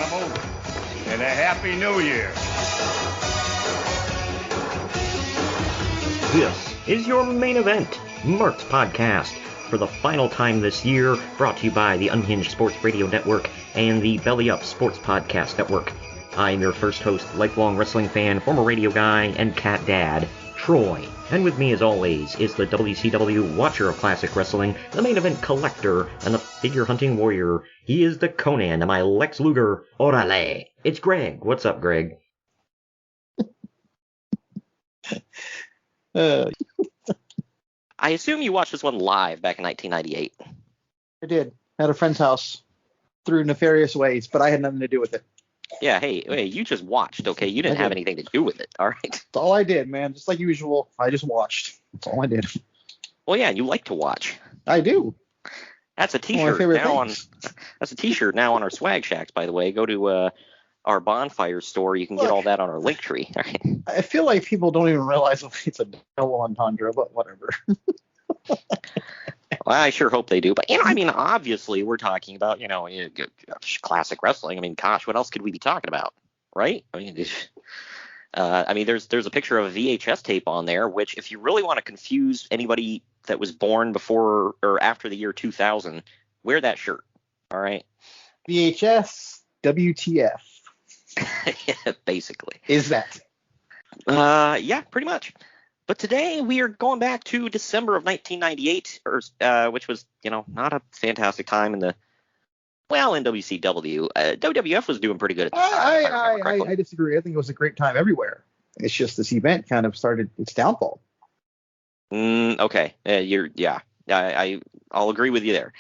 come over. And a Happy New Year. This is your main event, Mark's Podcast, for the final time this year, brought to you by the Unhinged Sports Radio Network and the Belly Up Sports Podcast Network. I'm your first host, lifelong wrestling fan, former radio guy, and cat dad, Troy. And with me, as always, is the WCW watcher of classic wrestling, the main event collector, and the figure hunting warrior. He is the Conan to my Lex Luger, Orale. It's Greg. What's up, Greg? I assume you watched this one live back in 1998. I did. At a friend's house through nefarious ways, but I had nothing to do with it. Yeah, hey, you just watched, okay? You didn't have anything to do with it, all right? That's all I did, man. Just like usual, I just watched. That's all I did. Well, yeah, you like to watch. I do. That's a T-shirt now That's a T-shirt now on our Swag Shacks, by the way. Go to our Bonfire store. You can get all that on our link tree. All right? I feel like people don't even realize it's a double entendre, but whatever. Well, I sure hope they do. But, obviously we're talking about, classic wrestling. I mean, gosh, what else could we be talking about, right? There's a picture of a VHS tape on there, which if you really want to confuse anybody that was born before or after the year 2000, wear that shirt, all right? VHS, WTF. Yeah, basically. Is that? Yeah, pretty much. But today we are going back to December of 1998, which was, not a fantastic time in WCW. WWF was doing pretty good at the time. I disagree. I think it was a great time everywhere. It's just this event kind of started its downfall. Okay. I'll agree with you there.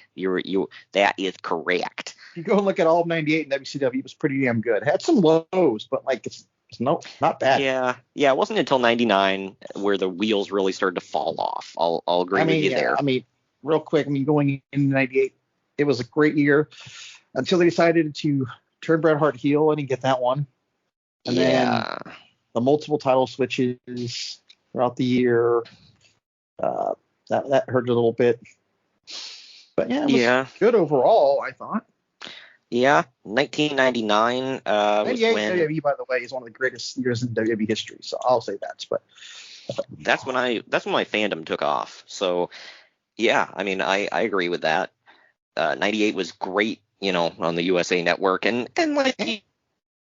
That is correct. If you go and look at all of 98 in WCW, it was pretty damn good. It had some lows, but it's not bad. Yeah. It wasn't until 99 where the wheels really started to fall off. I'll agree with you there. Real quick, going into 98, it was a great year until they decided to turn Bret Hart heel. I didn't get that one. And then the multiple title switches throughout the year, that hurt a little bit. But it was good overall, I thought. Yeah, 1999 was when WWE, by the way, is one of the greatest years in WWE history. So I'll say that. But that's when my fandom took off. So yeah, I agree with that. 98 was great, on the USA Network, and like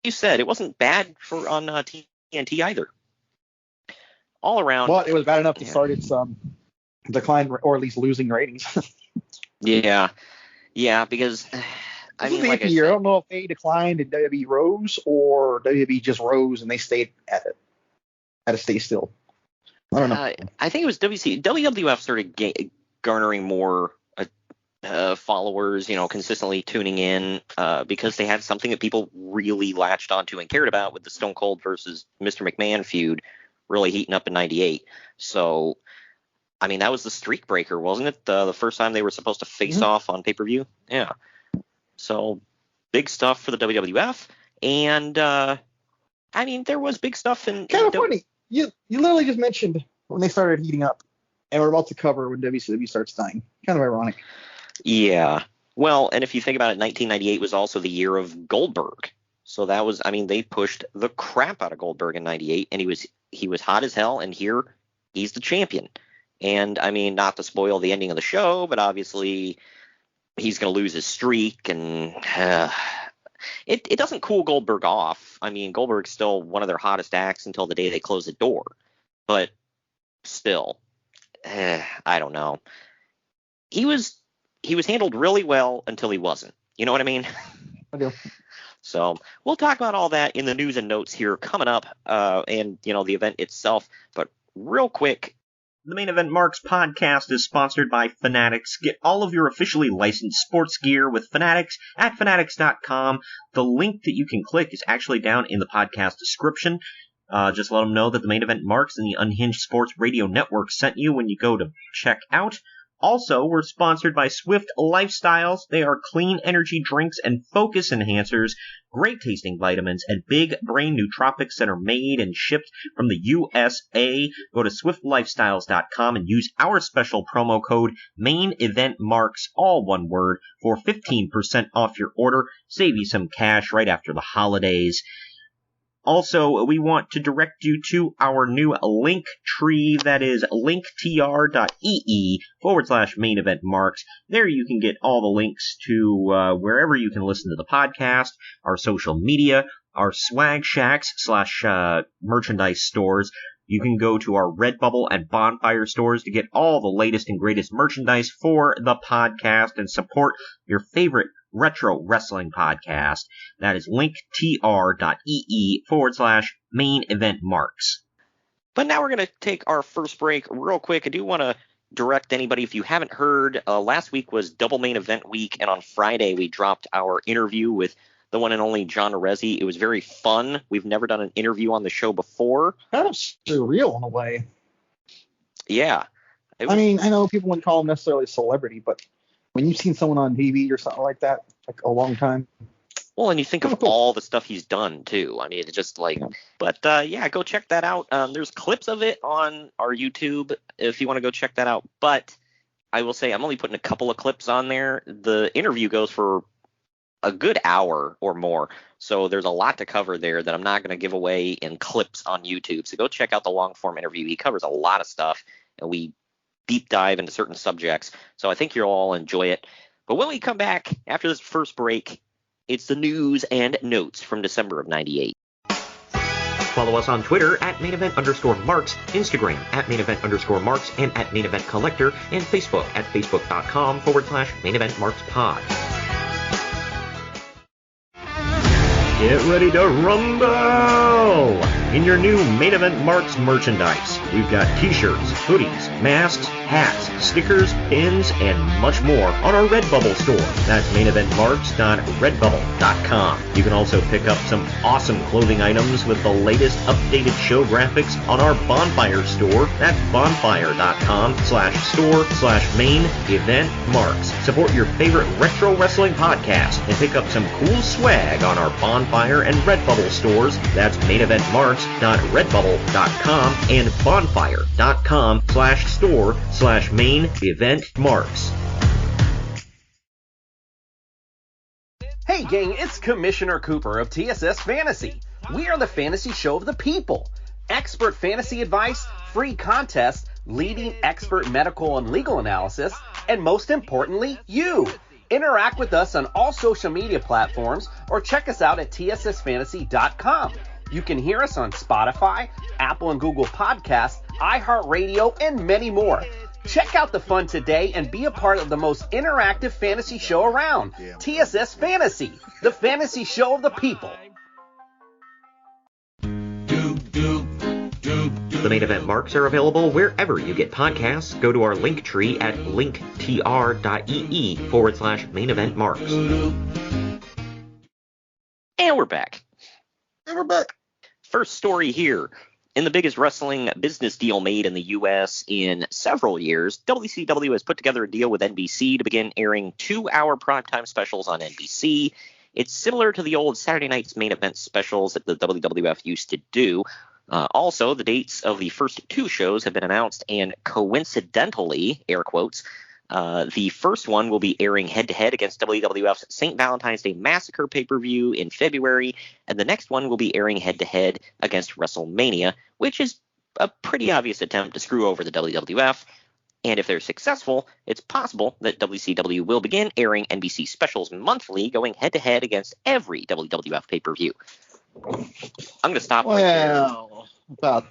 you said, it wasn't bad on TNT either. All around. Well, it was bad enough to start its decline, or at least losing ratings. Yeah, because. I don't know if they declined and WWE rose, or WWE just rose and they stayed at a stay still. I don't know. I think it was WWF started garnering more followers, consistently tuning in because they had something that people really latched onto and cared about with the Stone Cold versus Mr. McMahon feud really heating up in 98. So, that was the streak breaker, wasn't it? The first time they were supposed to face off on pay-per-view? Yeah. So, big stuff for the WWF, and there was big stuff in kind of funny. You literally just mentioned when they started heating up, and we're about to cover when WCW starts dying. Kind of ironic. Yeah. Well, and if you think about it, 1998 was also the year of Goldberg. So that was, they pushed the crap out of Goldberg in 98, and he was hot as hell, and here he's the champion. And not to spoil the ending of the show, but obviously he's going to lose his streak, and it doesn't cool Goldberg off. Goldberg's still one of their hottest acts until the day they close the door. But still, I don't know. He was handled really well until he wasn't. You know what I mean? I do. So we'll talk about all that in the news and notes here coming up, and the event itself. But real quick. The Main Event Marks podcast is sponsored by Fanatics. Get all of your officially licensed sports gear with Fanatics at fanatics.com. The link that you can click is actually down in the podcast description. Just let them know that the Main Event Marks and the Unhinged Sports Radio Network sent you when you go to check out. Also, we're sponsored by Swift Lifestyles. They are clean energy drinks and focus enhancers, great tasting vitamins, and big brain nootropics that are made and shipped from the USA. Go to swiftlifestyles.com and use our special promo code MAINEVENTMARKS, all one word, for 15% off your order. Save you some cash right after the holidays. Also, we want to direct you to our new link tree, that is linktr.ee/main event marks. There you can get all the links to wherever you can listen to the podcast, our social media, our swag shacks / merchandise stores. You can go to our Redbubble and Bonfire stores to get all the latest and greatest merchandise for the podcast and support your favorite retro wrestling podcast. That is linktr.ee/main event marks. But now we're going to take our first break real quick. I do want to direct anybody, if you haven't heard, last week was Double Main Event Week, and on Friday we dropped our interview with the one and only John Arezzi. It was very fun. We've never done an interview on the show before. Kind of surreal in a way. Yeah. I mean, I know people wouldn't call him necessarily a celebrity, but when you've seen someone on TV or something like that, like a long time. Well, and you think of all the stuff he's done, too. I mean, it's just like, but yeah, go check that out. There's clips of it on our YouTube if you want to go check that out. But I will say I'm only putting a couple of clips on there. The interview goes for a good hour or more. So there's a lot to cover there that I'm not going to give away in clips on YouTube. So go check out the long form interview. He covers a lot of stuff, and we deep dive into certain subjects. So I think you'll all enjoy it. But when we come back after this first break, it's the news and notes from December of 98. Follow us on Twitter at @main_event_marks, Instagram at @main_event_marks, and at @main event collector, and Facebook at facebook.com/main event marks pod. Get ready to rumble! In your new Main Event Marks merchandise, we've got t-shirts, hoodies, masks, hats, stickers, pins, and much more on our Redbubble store. That's maineventmarks.redbubble.com. You can also pick up some awesome clothing items with the latest updated show graphics on our Bonfire store. That's bonfire.com/store/main-event-marks. Support your favorite retro wrestling podcast and pick up some cool swag on our Bonfire and Redbubble stores. That's maineventmarks.redbubble.com and bonfire.com/store/main-event-marks. Hey gang, it's Commissioner Cooper of TSS Fantasy. We are the fantasy show of the people. Expert fantasy advice, free contests, leading expert medical and legal analysis, and most importantly, you. Interact with us on all social media platforms or check us out at tssfantasy.com. You can hear us on Spotify, Apple and Google Podcasts, iHeartRadio, and many more. Check out the fun today and be a part of the most interactive fantasy show around. TSS Fantasy, the fantasy show of the people. The Main Event Marks are available wherever you get podcasts. Go to our link tree at linktr.ee/main event marks. And we're back. And we're back. First story here. In the biggest wrestling business deal made in the U.S. in several years, WCW has put together a deal with NBC to begin airing 2-hour primetime specials on NBC. It's similar to the old Saturday night's main event specials that the WWF used to do. Also, the dates of the first 2 shows have been announced, and coincidentally, air quotes, the first one will be airing head-to-head against WWF's St. Valentine's Day Massacre pay-per-view in February, and the next one will be airing head-to-head against WrestleMania, which is a pretty obvious attempt to screw over the WWF. And if they're successful, it's possible that WCW will begin airing NBC specials monthly, going head-to-head against every WWF pay-per-view. I'm going to stop right there. Well, about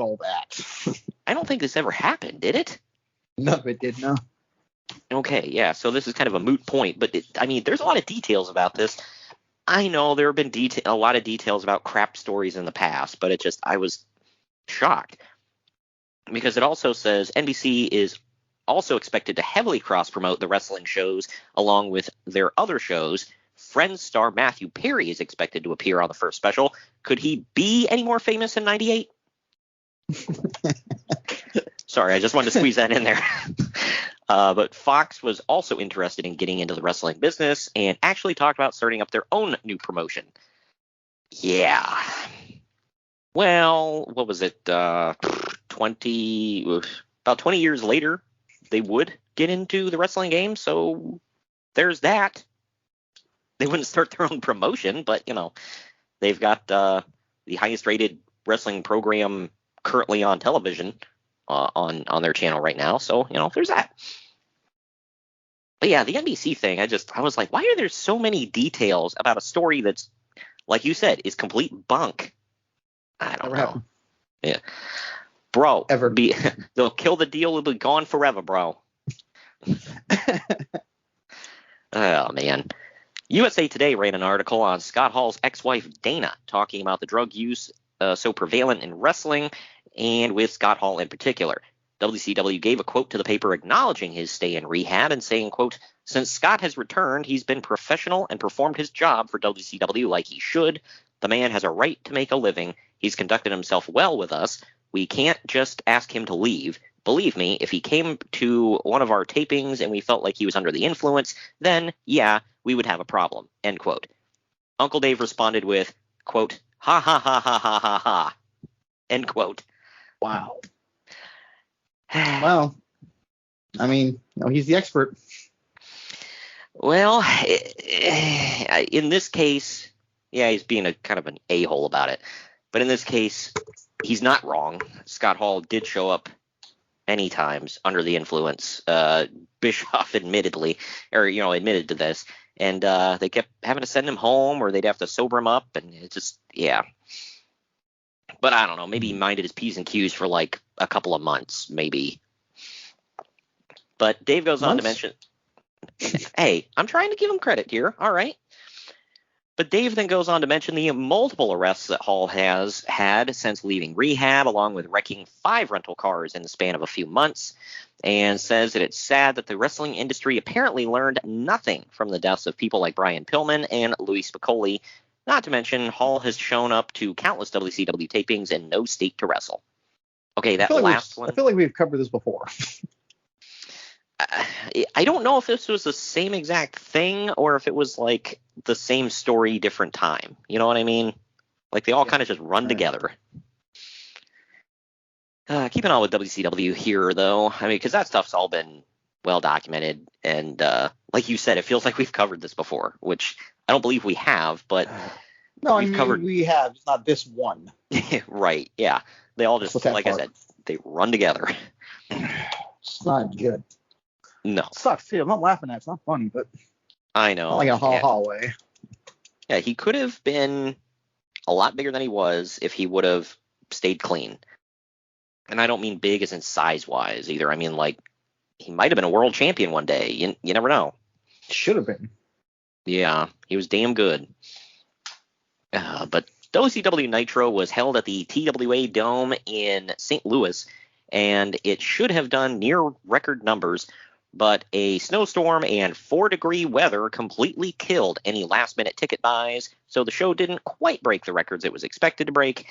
all that. I don't think this ever happened, did it? No, it did not. Okay, yeah, so this is kind of a moot point, but there's a lot of details about this. I know there have been a lot of details about crap stories in the past, but I was shocked. Because it also says NBC is also expected to heavily cross-promote the wrestling shows along with their other shows. Friends star Matthew Perry is expected to appear on the first special. Could he be any more famous in 98? Sorry, I just wanted to squeeze that in there. But Fox was also interested in getting into the wrestling business and actually talked about starting up their own new promotion. Yeah. Well, what was it? About 20 years later, they would get into the wrestling game. So there's that. They wouldn't start their own promotion, but, they've got the highest rated wrestling program currently on television on their channel right now. So, there's that. But yeah, the NBC thing, I was like, why are there so many details about a story that's, like you said, is complete bunk? I don't know. Happen. Yeah. Bro, ever. They'll kill the deal. It'll be gone forever, bro. Oh, man. USA Today ran an article on Scott Hall's ex-wife, Dana, talking about the drug use so prevalent in wrestling, and with Scott Hall in particular. WCW gave a quote to the paper acknowledging his stay in rehab and saying, quote, "Since Scott has returned, he's been professional and performed his job for WCW like he should. The man has a right to make a living. He's conducted himself well with us. We can't just ask him to leave. Believe me, if he came to one of our tapings and we felt like he was under the influence, then, yeah, we would have a problem," end quote. Uncle Dave responded with, quote, "Ha ha ha ha ha ha ha," end quote. Wow. Well, I mean, he's the expert. Well, in this case, yeah, he's being a kind of an a-hole about it. But in this case, he's not wrong. Scott Hall did show up many times under the influence. Bischoff admitted to this. And they kept having to send him home, or they'd have to sober him up. And it just, yeah. But I don't know. Maybe he minded his P's and Q's for like a couple of months, maybe. But Dave goes on to mention, hey, I'm trying to give him credit here. All right. But Dave then goes on to mention the multiple arrests that Hall has had since leaving rehab, along with wrecking 5 rental cars in the span of a few months, and says that it's sad that the wrestling industry apparently learned nothing from the deaths of people like Brian Pillman and Louis Spicolli. Not to mention, Hall has shown up to countless WCW tapings in no state to wrestle. Okay, that last one. I feel like we've covered this before. I don't know if this was the same exact thing or if it was like the same story, different time. You know what I mean? Like they all kind of just run together. Keeping on with WCW here, though. I mean, because that stuff's all been well documented. And like you said, it feels like we've covered this before, which I don't believe we have. But no, we have. It's not this one. Right. Yeah. They all just, like I said, they run together. It's not good. No. It sucks, too. I'm not laughing at it. It's not funny, but I know. Not like a hallway. Yeah, he could have been a lot bigger than he was if he would have stayed clean. And I don't mean big as in size-wise either. I mean, like, he might have been a world champion one day. You never know. Should have been. Yeah, he was damn good. But WCW Nitro was held at the TWA Dome in St. Louis, and it should have done near record numbers, but a snowstorm and 4-degree weather completely killed any last-minute ticket buys, so the show didn't quite break the records it was expected to break.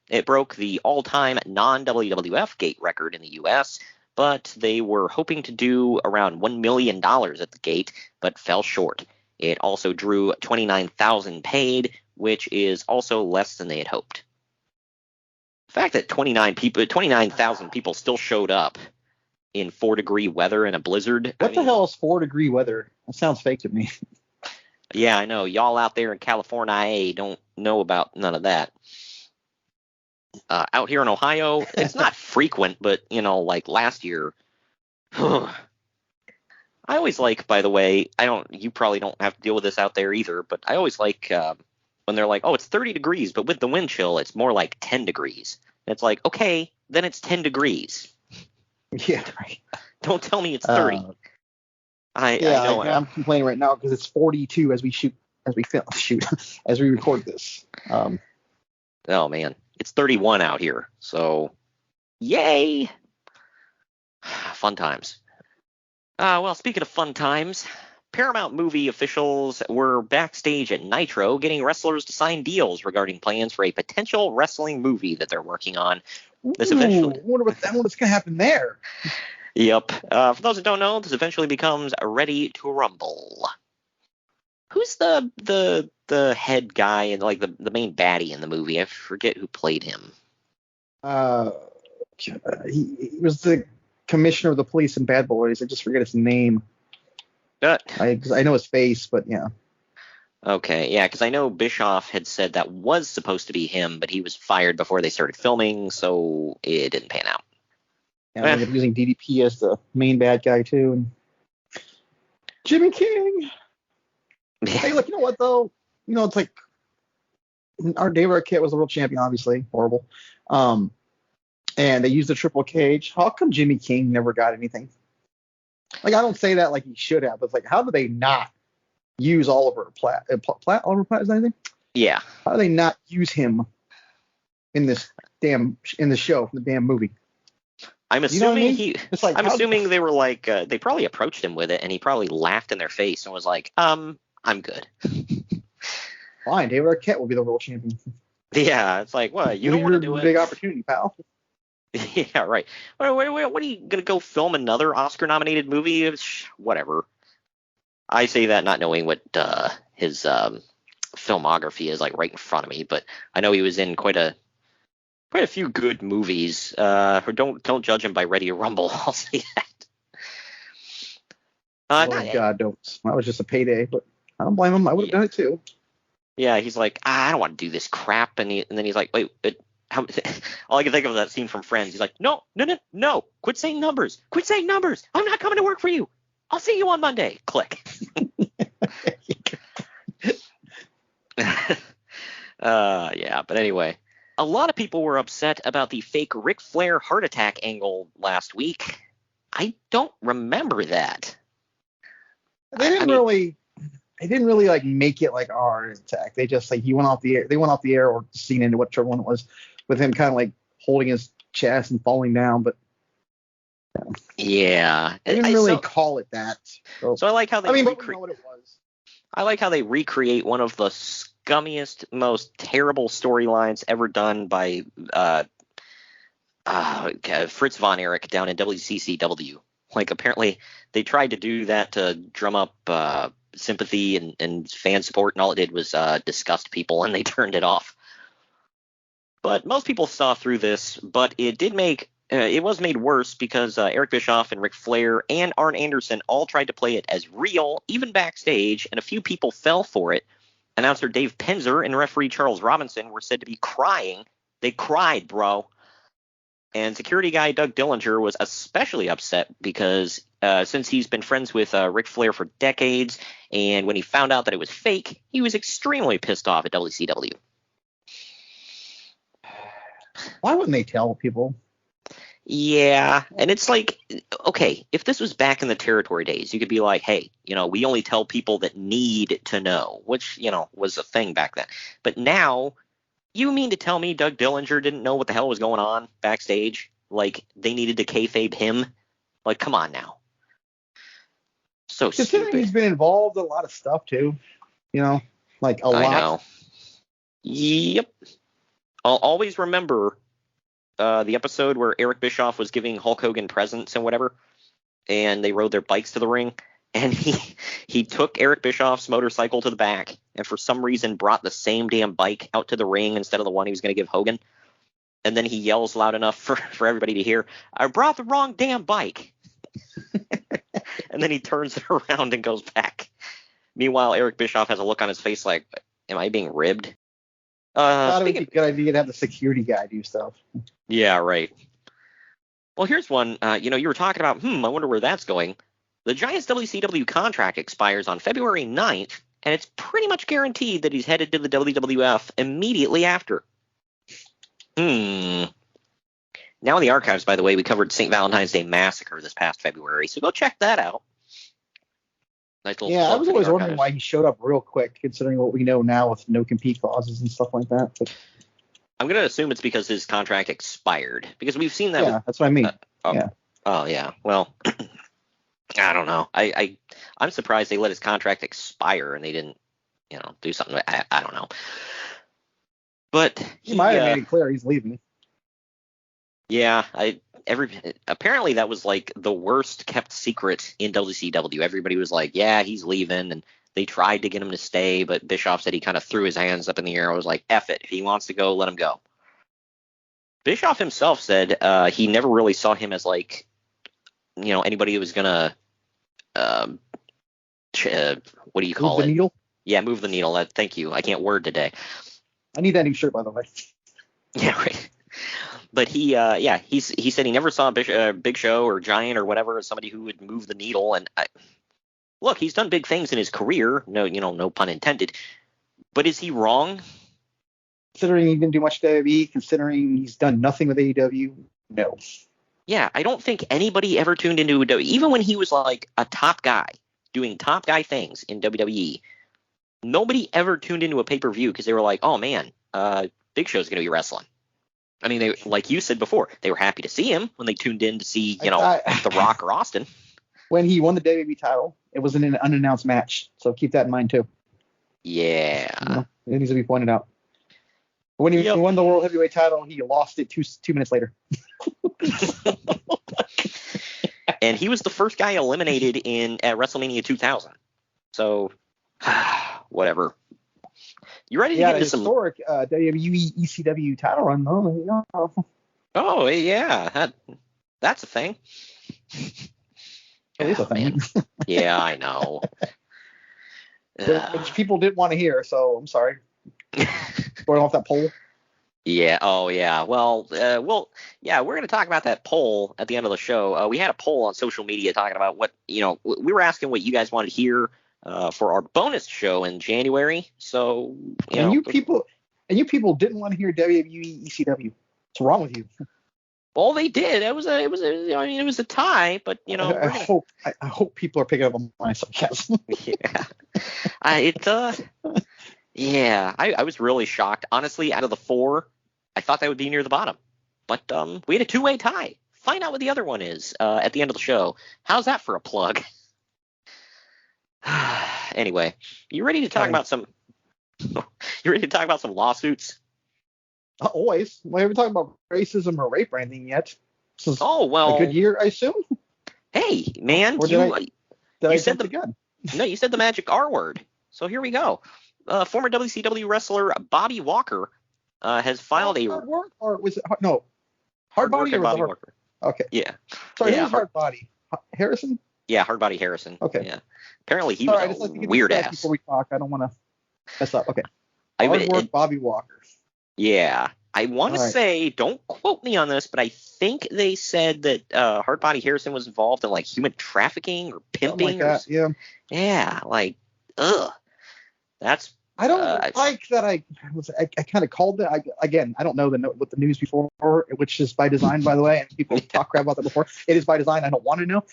It broke the all-time non-WWF gate record in the U.S., but they were hoping to do around $1 million at the gate, but fell short. It also drew 29,000 paid, which is also less than they had hoped. The fact that 29,000 people still showed up in 4-degree weather in a blizzard. What the hell is 4-degree weather? That sounds fake to me. Yeah, I know. Y'all out there in California don't know about none of that. Out here in Ohio, it's not frequent, but, like last year. I always like, by the way, you probably don't have to deal with this out there either, but I always like when they're like, oh, it's 30 degrees, but with the wind chill, it's more like 10 degrees. And it's like, okay, then it's 10 degrees. Yeah, right. Don't tell me it's 30. I know. I'm complaining right now because it's 42 as we record this. Oh man, it's 31 out here. So, yay! Fun times. Well, speaking of fun times, Paramount movie officials were backstage at Nitro getting wrestlers to sign deals regarding plans for a potential wrestling movie that they're working on. I wonder what's going to happen there. Yep. For those who don't know, this eventually becomes Ready to Rumble. Who's the head guy and like the main baddie in the movie? I forget who played him. He was the commissioner of the police in Bad Boys. I just forget his name. I know his face, but yeah. Okay, yeah, because I know Bischoff had said that was supposed to be him, but he was fired before they started filming, so it didn't pan out. Yeah, they ended up using DDP as the main bad guy too. And Jimmy King. Hey, look, you know what though? You know, it's like our Dave Arquette was the world champion, obviously horrible. And they used the triple cage. How come Jimmy King never got anything? Like, I don't say that like he should have, but it's like, how do they not use Oliver Platt? Oliver Platt, is that anything? Yeah. How do they not use him in the show, in the damn movie? I'm assuming I'm assuming they were like they probably approached him with it, and he probably laughed in their face and was like, I'm good. Fine, David Arquette will be the world champion. Yeah, it's like, what? You don't want to do it? Big opportunity, pal. Yeah, right. What are you gonna go film another Oscar-nominated movie? Whatever. I say that not knowing what his filmography is like right in front of me, but I know he was in quite a few good movies. Don't judge him by Ready to Rumble. I'll say that. God, don't. That was just a payday, but I don't blame him. I would have done it too. Yeah, he's like, I don't want to do this crap, and then he's like, wait, all I can think of is that scene from Friends. He's like, no, quit saying numbers. I'm not coming to work for you. I'll see you on Monday. Click. Yeah, but anyway. A lot of people were upset about the fake Ric Flair heart attack angle last week. I don't remember that. They didn't really like make it like a heart attack. They just like he went off the air. They went off the air or scene into whichever one it was, with him kind of like holding his chest and falling down. But yeah, they didn't really call it that. So I like how they. We know what it was. I like how they recreate one of the scummiest, most terrible storylines ever done by Fritz Von Erich down in WCCW. Like, apparently they tried to do that to drum up sympathy and fan support, and all it did was disgust people, and they turned it off. But most people saw through this, but it was made worse because Eric Bischoff and Ric Flair and Arn Anderson all tried to play it as real, even backstage, and a few people fell for it. Announcer Dave Penzer and referee Charles Robinson were said to be crying. They cried, bro. And security guy Doug Dillinger was especially upset because since he's been friends with Ric Flair for decades, and when he found out that it was fake, he was extremely pissed off at WCW. Why wouldn't they tell people? Yeah, and it's like, okay, if this was back in the territory days, you could be like, hey, we only tell people that need to know, which, was a thing back then. But now, you mean to tell me Doug Dillinger didn't know what the hell was going on backstage? Like, they needed to kayfabe him? Like, come on now. So stupid. He's been involved in a lot of stuff, too. Like a lot. I know. Yep. I'll always remember the episode where Eric Bischoff was giving Hulk Hogan presents and whatever, and they rode their bikes to the ring, and he took Eric Bischoff's motorcycle to the back, and for some reason brought the same damn bike out to the ring instead of the one he was going to give Hogan. And then he yells loud enough for everybody to hear, I brought the wrong damn bike. And then he turns it around and goes back. Meanwhile, Eric Bischoff has a look on his face like, am I being ribbed? I thought it would be a good idea to have the security guy do stuff. Yeah, right. Well, here's one. You were talking about, I wonder where that's going. The Giants WCW contract expires on February 9th, and it's pretty much guaranteed that he's headed to the WWF immediately after. Now in the archives, by the way, we covered St. Valentine's Day Massacre this past February, so go check that out. Yeah, I was always wondering why he showed up real quick, considering what we know now with no compete clauses and stuff like that. But I'm going to assume it's because his contract expired, because we've seen that. Yeah, that's what I mean. Yeah. Oh, yeah. Well, I don't know. I'm surprised they let his contract expire and they didn't, do something. I don't know. But he might have made it clear he's leaving. Yeah, apparently that was like the worst kept secret in WCW. Everybody was like, yeah, he's leaving, and they tried to get him to stay, but Bischoff said he kind of threw his hands up in the air and was like, F it. If he wants to go, let him go. Bischoff himself said he never really saw him as like, anybody who was gonna what do you call Move the needle? Yeah, move the needle. Thank you. I can't word today. I need that new shirt, by the way. Yeah, right. But he said he never saw Big Show or Giant or whatever as somebody who would move the needle. And look, he's done big things in his career. No pun intended. But is he wrong? Considering he didn't do much WWE, considering he's done nothing with AEW, no. Yeah, I don't think anybody ever tuned into WWE, even when he was like a top guy doing top guy things in WWE. Nobody ever tuned into a pay-per-view because they were like, oh man, Big Show's going to be wrestling. I mean, they, like you said before, they were happy to see him when they tuned in to see, The Rock or Austin. When he won the WWE title, it was an unannounced match, so keep that in mind too. Yeah. It needs to be pointed out. When he won the World Heavyweight title, he lost it 2 minutes later. And he was the first guy eliminated at WrestleMania 2000. So, whatever. You ready to get into some historic WWE ECW title run, though? Oh yeah, that's a thing. It is a thing. Yeah, I know. Which people didn't want to hear, so I'm sorry. Going off that poll. Yeah. Oh, yeah. Well, we're going to talk about that poll at the end of the show. We had a poll on social media talking about what, we were asking what you guys wanted to hear for our bonus show in January. So, you people didn't want to hear WWE ECW. What's wrong with you? Well, they did. It was a tie, but I hope people are picking up on my sarcasm. Yeah. I was really shocked. Honestly, out of the 4, I thought that would be near the bottom. But we had a 2-way tie. Find out what the other one is at the end of the show. How's that for a plug? Anyway, you ready to talk about some? You ready to talk about some lawsuits? Always. We haven't talked about racism or rape or anything yet. This is a good year, I assume. Hey, man, you said the gun. No, you said the magic R word. So here we go. Former WCW wrestler Bobby Walker has filed Hard work, or was it Hard Body or Bobby Walker? Okay. Yeah. Sorry, who's Hard Body? Harrison? Yeah, Hard Body Harrison. Okay. Yeah. Apparently he was a weird ass. Before we talk, I don't want to mess up. Okay. Hard work, Bobby Walker. Yeah. I want to say, don't quote me on this, but I think they said that Hard Body Harrison was involved in like human trafficking or pimping. Yeah. Yeah. Like, ugh. That's. I don't like that. I kind of called it. I don't know what the news before, which is by design, by the way. And people talk crap about that before. It is by design. I don't want to know.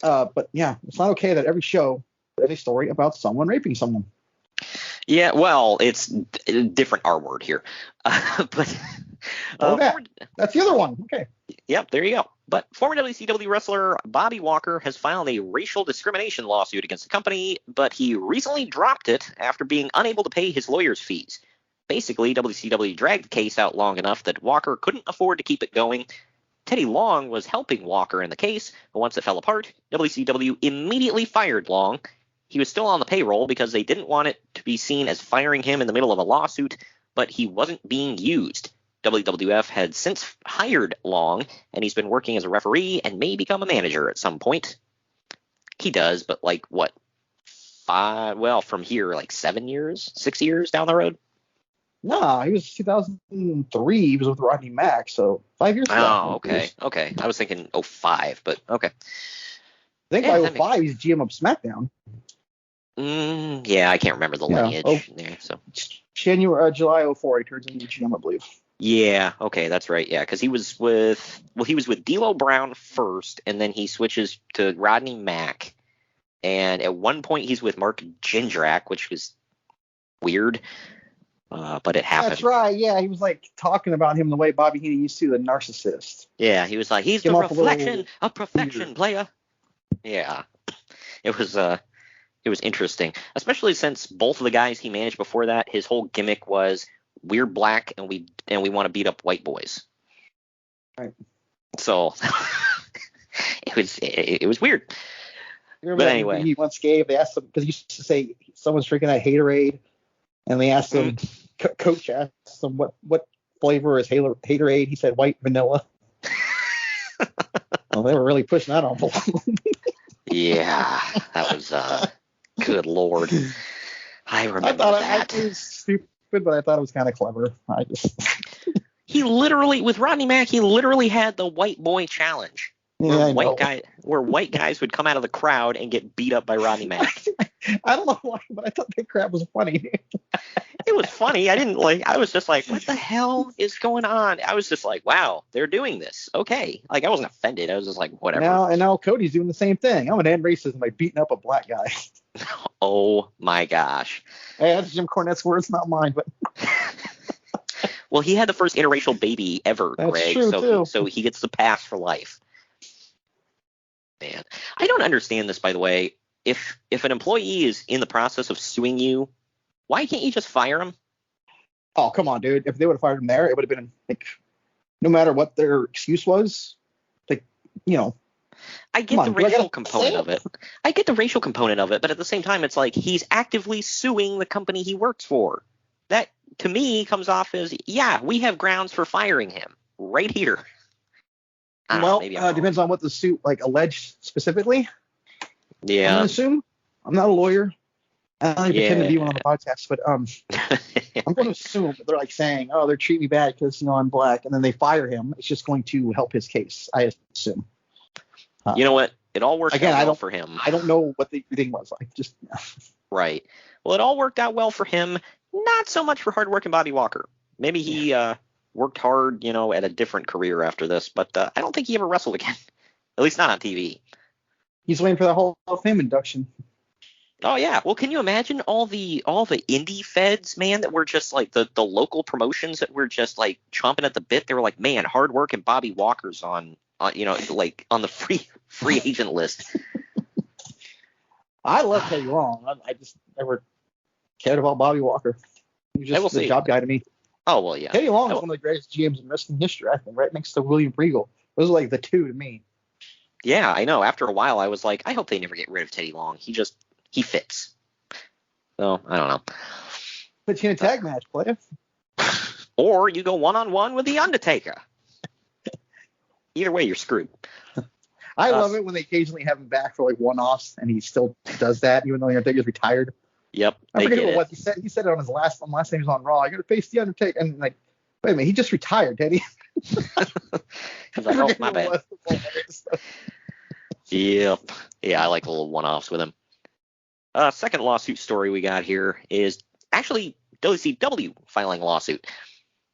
But yeah, it's not okay that every show there's a story about someone raping someone. Yeah, well, it's a different R word here. But that's the other one. Okay. Yep, there you go. But former WCW wrestler Bobby Walker has filed a racial discrimination lawsuit against the company, but he recently dropped it after being unable to pay his lawyer's fees. Basically, WCW dragged the case out long enough that Walker couldn't afford to keep it going. Teddy Long was helping Walker in the case, but once it fell apart, WCW immediately fired Long. He was still on the payroll because they didn't want it to be seen as firing him in the middle of a lawsuit, but he wasn't being used. WWF had since hired Long, and he's been working as a referee and may become a manager at some point. He does, but like what? From here, like 7 years, 6 years down the road? No, he was 2003. He was with Rodney Mack, so 5 years ago. Oh, okay. Okay. I was thinking 05, but okay. I think by 05, he's GM of SmackDown. Yeah, I can't remember the lineage there. So July 04, he turns into GM, I believe. Yeah, okay, that's right. Yeah, because he was with D'Lo Brown first, and then he switches to Rodney Mack, and at one point he's with Mark Jindrak, which was weird, but it happened. That's right. Yeah, he was like talking about him the way Bobby Heenan used to, the narcissist. Yeah, he was like, he's the reflection of perfection, player. Yeah, it was interesting, especially since both of the guys he managed before that, his whole gimmick was we're black and we want to beat up white boys. Right. So it was weird. But anyway, he once gave. They asked him because he used to say someone's drinking that Haterade, and they asked him. Coach asked him what flavor is Haterade. He said white vanilla. Well, they were really pushing that on. Yeah, that was good Lord. I remember that. It was stupid, but I thought it was kind of clever. He literally, with Rodney Mack, he literally had the white boy challenge. Where white guys would come out of the crowd and get beat up by Rodney Mack. I don't know why, but I thought that crap was funny. It was funny. I was just like, what the hell is going on? I was just like, wow, they're doing this. Okay. Like, I wasn't offended. I was just like, whatever. Now Cody's doing the same thing. I'm going to end racism by beating up a black guy. Oh, my gosh. Hey, that's Jim Cornette's words, not mine. But well, he had the first interracial baby ever, that's Greg. True, so he gets the pass for life. Man, I don't understand this, by the way. If an employee is in the process of suing you, why can't you just fire him? Oh, come on, dude. If they would have fired him there, it would have been like, no matter what their excuse was, like, I get the racial component of it. I get the racial component of it, but at the same time, it's like he's actively suing the company he works for. That, to me, comes off as, yeah, we have grounds for firing him right here. Well, depends on what the suit alleged specifically. Yeah. I'm gonna assume. I'm not a lawyer. I don't pretend to be one on the podcast, but I'm going to assume that they're saying, oh, they're treating me bad because I'm black, and then they fire him. It's just going to help his case, I assume. You know what? It all worked out well for him. I don't know what the thing was like. Just right. Well, it all worked out well for him. Not so much for hardworking Bobby Walker. Maybe he worked hard, at a different career after this, but I don't think he ever wrestled again. At least not on TV. He's waiting for the Hall of Fame induction. Oh yeah. Well, can you imagine all the indie feds, man, that were just the local promotions that were just chomping at the bit? They were like, man, hard work and Bobby Walker's on on the free agent list. I love Teddy Long. I just never cared about Bobby Walker. He was just a job guy to me. Oh well, yeah. Teddy Long is one of the greatest GMs in wrestling history, I think, right next to William Regal. Those are the two to me. Yeah, I know. After a while, I was like, I hope they never get rid of Teddy Long. He fits. So, I don't know. Put you in a tag match, player. Or you go one-on-one with The Undertaker. Either way, you're screwed. I love it when they occasionally have him back for one-offs, and he still does that, even though The Undertaker's retired. Yep. I forget what he said. He said it on his last time he was on Raw. I got to face The Undertaker. And wait a minute, he just retired, Teddy. I was like, oh, my bad. Yep. Yeah, I like little one-offs with him. Second lawsuit story we got here is actually WCW filing a lawsuit.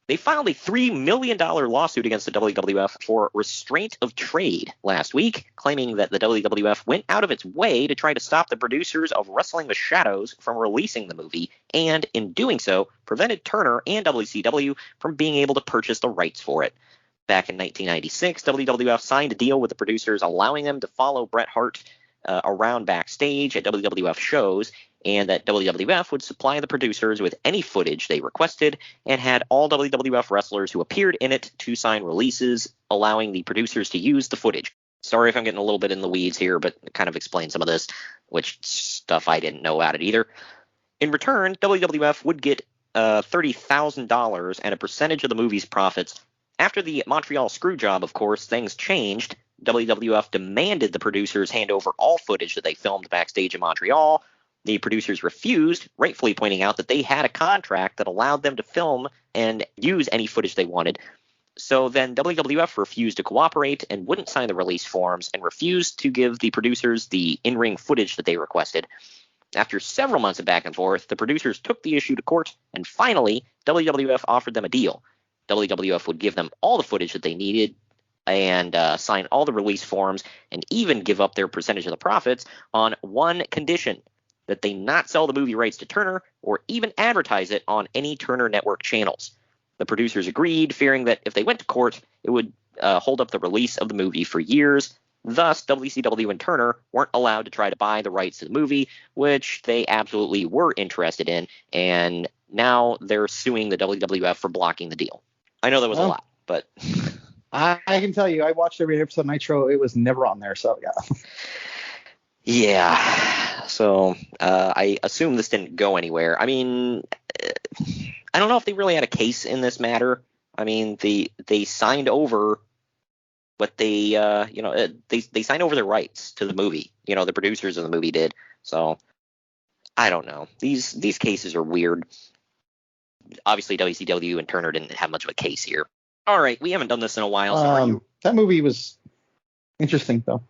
They filed a $3 million lawsuit against the WWF for restraint of trade last week, claiming that the WWF went out of its way to try to stop the producers of Wrestling the Shadows from releasing the movie, and in doing so, prevented Turner and WCW from being able to purchase the rights for it. Back in 1996, WWF signed a deal with the producers allowing them to follow Bret Hart around backstage at WWF shows, and that WWF would supply the producers with any footage they requested, and had all WWF wrestlers who appeared in it to sign releases, allowing the producers to use the footage. Sorry if I'm getting a little bit in the weeds here, but kind of explain some of this, which stuff I didn't know about it either. In return, WWF would get $30,000 and a percentage of the movie's profits. After the Montreal Screwjob, of course, things changed. WWF demanded the producers hand over all footage that they filmed backstage in Montreal. The producers refused, rightfully pointing out that they had a contract that allowed them to film and use any footage they wanted. So then WWF refused to cooperate and wouldn't sign the release forms and refused to give the producers the in-ring footage that they requested. After several months of back and forth, the producers took the issue to court, and finally, WWF offered them a deal. WWF would give them all the footage that they needed and sign all the release forms and even give up their percentage of the profits on one condition: that they not sell the movie rights to Turner or even advertise it on any Turner Network channels. The producers agreed, fearing that if they went to court, it would hold up the release of the movie for years. Thus, WCW and Turner weren't allowed to try to buy the rights to the movie, which they absolutely were interested in, and now they're suing the WWF for blocking the deal. I know that was a lot, but I I can tell you, I watched every episode of Nitro. It was never on there, so yeah. Yeah. So I assume this didn't go anywhere. I mean, I don't know if they really had a case in this matter. I mean, they signed over what they signed over their rights to the movie. The producers of the movie did. So I don't know. These cases are weird. Obviously, WCW and Turner didn't have much of a case here. All right, we haven't done this in a while. So that movie was interesting, though.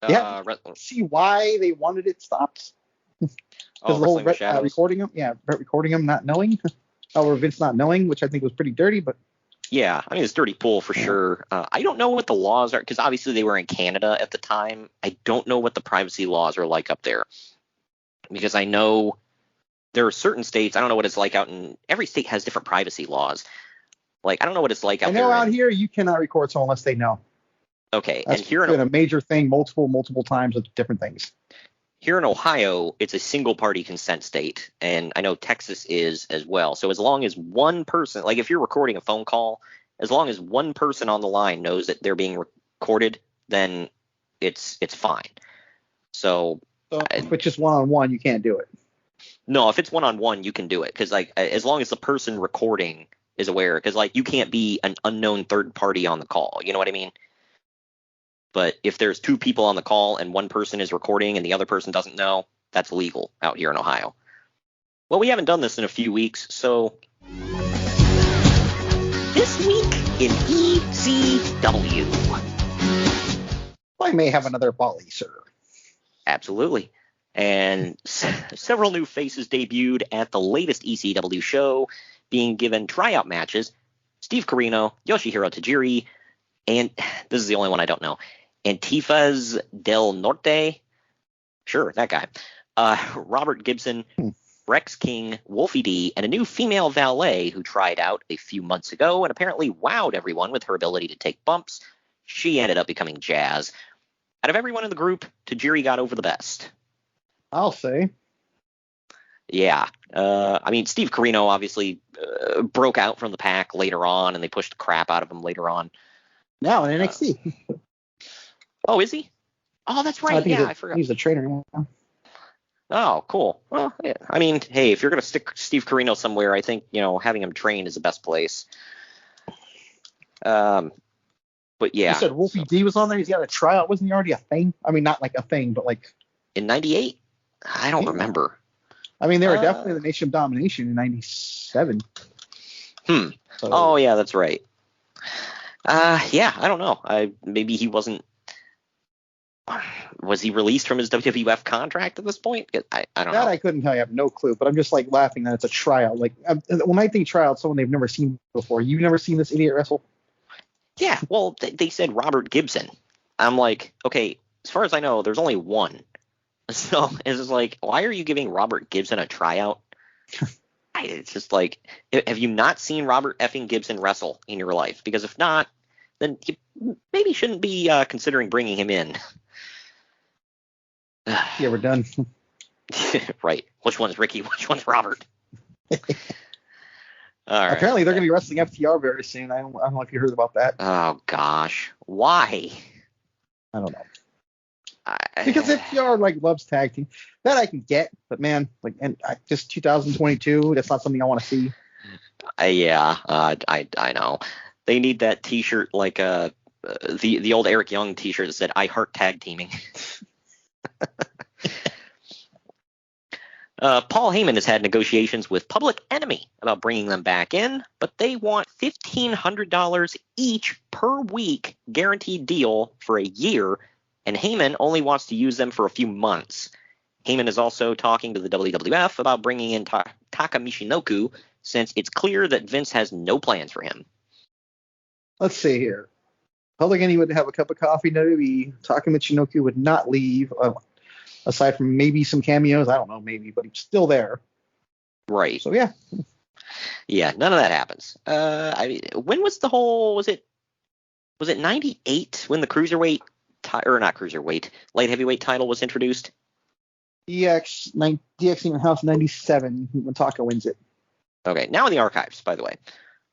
Yeah, see why they wanted it stopped. Because the whole recording them not knowing, or Vince not knowing, which I think was pretty dirty. But yeah, I mean it's dirty pool for sure. I don't know what the laws are because obviously they were in Canada at the time. I don't know what the privacy laws are like up there because I know there are certain states. I don't know what it's like out in every state has different privacy laws. Like I don't know what it's like out there. I know out here you cannot record someone unless they know. Okay, that's and here been a major thing multiple times with different things. Here in Ohio, it's a single-party consent state, and I know Texas is as well. So as long as one person, like if you're recording a phone call, as long as one person on the line knows that they're being recorded, then it's fine. So if it's just one-on-one, you can't do it. No, if it's one-on-one, you can do it because like as long as the person recording is aware, because like you can't be an unknown third party on the call. You know what I mean? But if there's two people on the call and one person is recording and the other person doesn't know, that's legal out here in Ohio. Well, we haven't done this in a few weeks, so this week in ECW. I may have another volley, sir. Absolutely. And several new faces debuted at the latest ECW show, being given tryout matches. Steve Corino, Yoshihiro Tajiri, and this is the only one I don't know. Antifaz del Norte, sure, that guy. Robert Gibson, Rex King, Wolfie D, and a new female valet who tried out a few months ago and apparently wowed everyone with her ability to take bumps. She ended up becoming Jazz. Out of everyone in the group, Tajiri got over the best. I'll say. Yeah. I mean, Steve Corino obviously broke out from the pack later on, and they pushed the crap out of him later on. Now in NXT. Oh, is he? Oh, that's right. I forgot. He's a trainer now. Oh, cool. Well, yeah. I mean, hey, if you're going to stick Steve Corino somewhere, I think, having him train is the best place. But yeah. You said Wolfie D was on there? He's got a tryout. Wasn't he already a thing? I mean, not like a thing, but like. In 98? I don't remember. I mean, they were definitely the Nation of Domination in 97. So. Oh, yeah, that's right. Yeah, I don't know. Maybe he wasn't. Was he released from his WWF contract at this point? I don't know. That I couldn't tell you. I have no clue. But I'm just like laughing that it's a tryout. Like when I think tryout, someone they've never seen before. You've never seen this idiot wrestle? Yeah. Well, they said Robert Gibson. I'm like, okay. As far as I know, there's only one. So it's just like, why are you giving Robert Gibson a tryout? It's just like, have you not seen Robert effing Gibson wrestle in your life? Because if not, then you maybe shouldn't be considering bringing him in. Yeah, we're done. Right. Which one's Ricky? Which one's Robert? All right. Apparently, they're going to be wrestling FTR very soon. I don't know if you heard about that. Oh, gosh. Why? I don't know. Because FTR loves tag team. That I can get, but man, just 2022, that's not something I want to see. Yeah, I know. They need that T-shirt like the old Eric Young T-shirt that said "I heart tag teaming." Paul Heyman has had negotiations with Public Enemy about bringing them back in, but they want $1,500 each per week guaranteed deal for a year, and Heyman only wants to use them for a few months. Heyman is also talking to the WWF about bringing in Taka Michinoku, since it's clear that Vince has no plans for him. Let's see here. Public Enemy would have a cup of coffee. WWE. Taka Michinoku would not leave, aside from maybe some cameos. I don't know, maybe, but he's still there. Right. So, yeah. Yeah, none of that happens. When was the whole, was it 98 when the Cruiserweight, or not Cruiserweight, light heavyweight title was introduced? DX in House 97 when Taka wins it. Okay, now in the archives, by the way.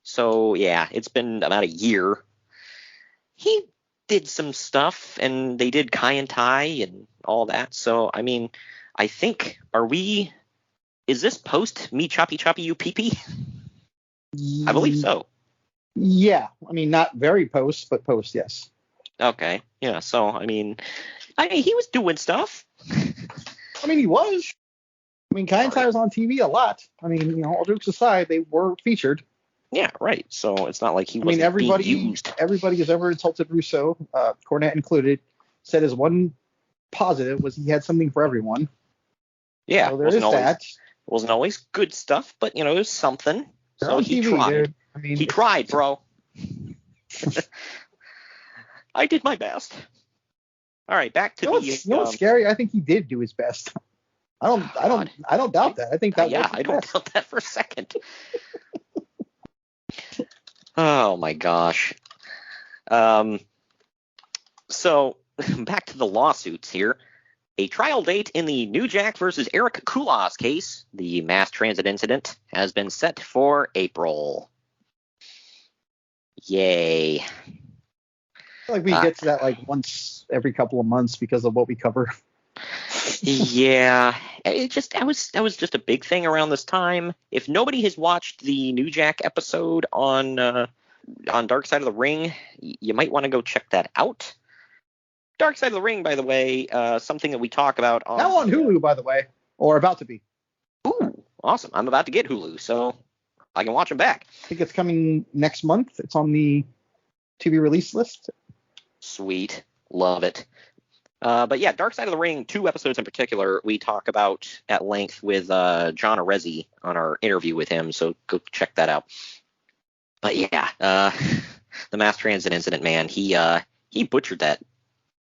So, yeah, it's been about a year. he did some stuff, and they did Kai and Tai and all that. So, I mean, I think, is this post me choppy you pee pee? I believe so. Yeah. I mean, not very post, but post, yes. Okay. Yeah. So, I mean, he was doing stuff. I mean, he was. I mean, Kai and Tai was on TV a lot. I mean, you know, all jokes aside, they were featured. Yeah, right. So it's not like he wasn't being used. Everybody who's ever insulted Russo, Cornette included, said his one positive was he had something for everyone. Yeah, so there is that. It wasn't always good stuff, but, you know, it was something. They're so on he TV, tried. I mean, he tried, bro. I did my best. All right, back to you know what's scary? I think he did do his best. I don't doubt that. I think that. Yeah, I don't doubt that for a second. Oh my gosh. So back to the lawsuits here. A trial date in the New Jack versus Eric Kulas case, the mass transit incident, has been set for April. Yay. I feel like we get to that like once every couple of months because of what we cover. Yeah, that was just a big thing around this time. If nobody has watched the New Jack episode on Dark Side of the Ring, you might want to go check that out. Dark Side of the Ring, by the way, something that we talk about now on Hulu, by the way, or about to be. Ooh, awesome! I'm about to get Hulu, so I can watch them back. I think it's coming next month. It's on the TV release list. Sweet, love it. But yeah, Dark Side of the Ring, 2 episodes in particular, we talk about at length with John Arezzi on our interview with him, so go check that out. But yeah, the mass transit incident, man, he butchered that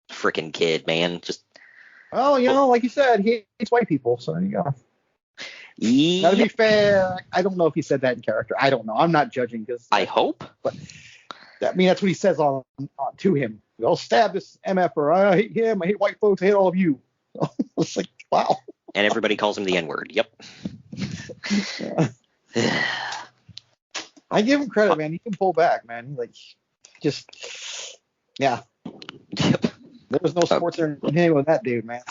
freaking kid, man. Just well, you know, like you said, he hates white people, so there you go. Now, to be fair, I don't know if he said that in character. I don't know. I'm not judging because I hope, but I mean that's what he says on to him. I'll stab this MFer. I hate him. I hate white folks. I hate all of you. It's like, wow. And everybody calls him the N-word. Yep. Yeah. I give him credit, man. He can pull back, man. Like, just, yeah. Yep. There was no sports in him with that dude, man.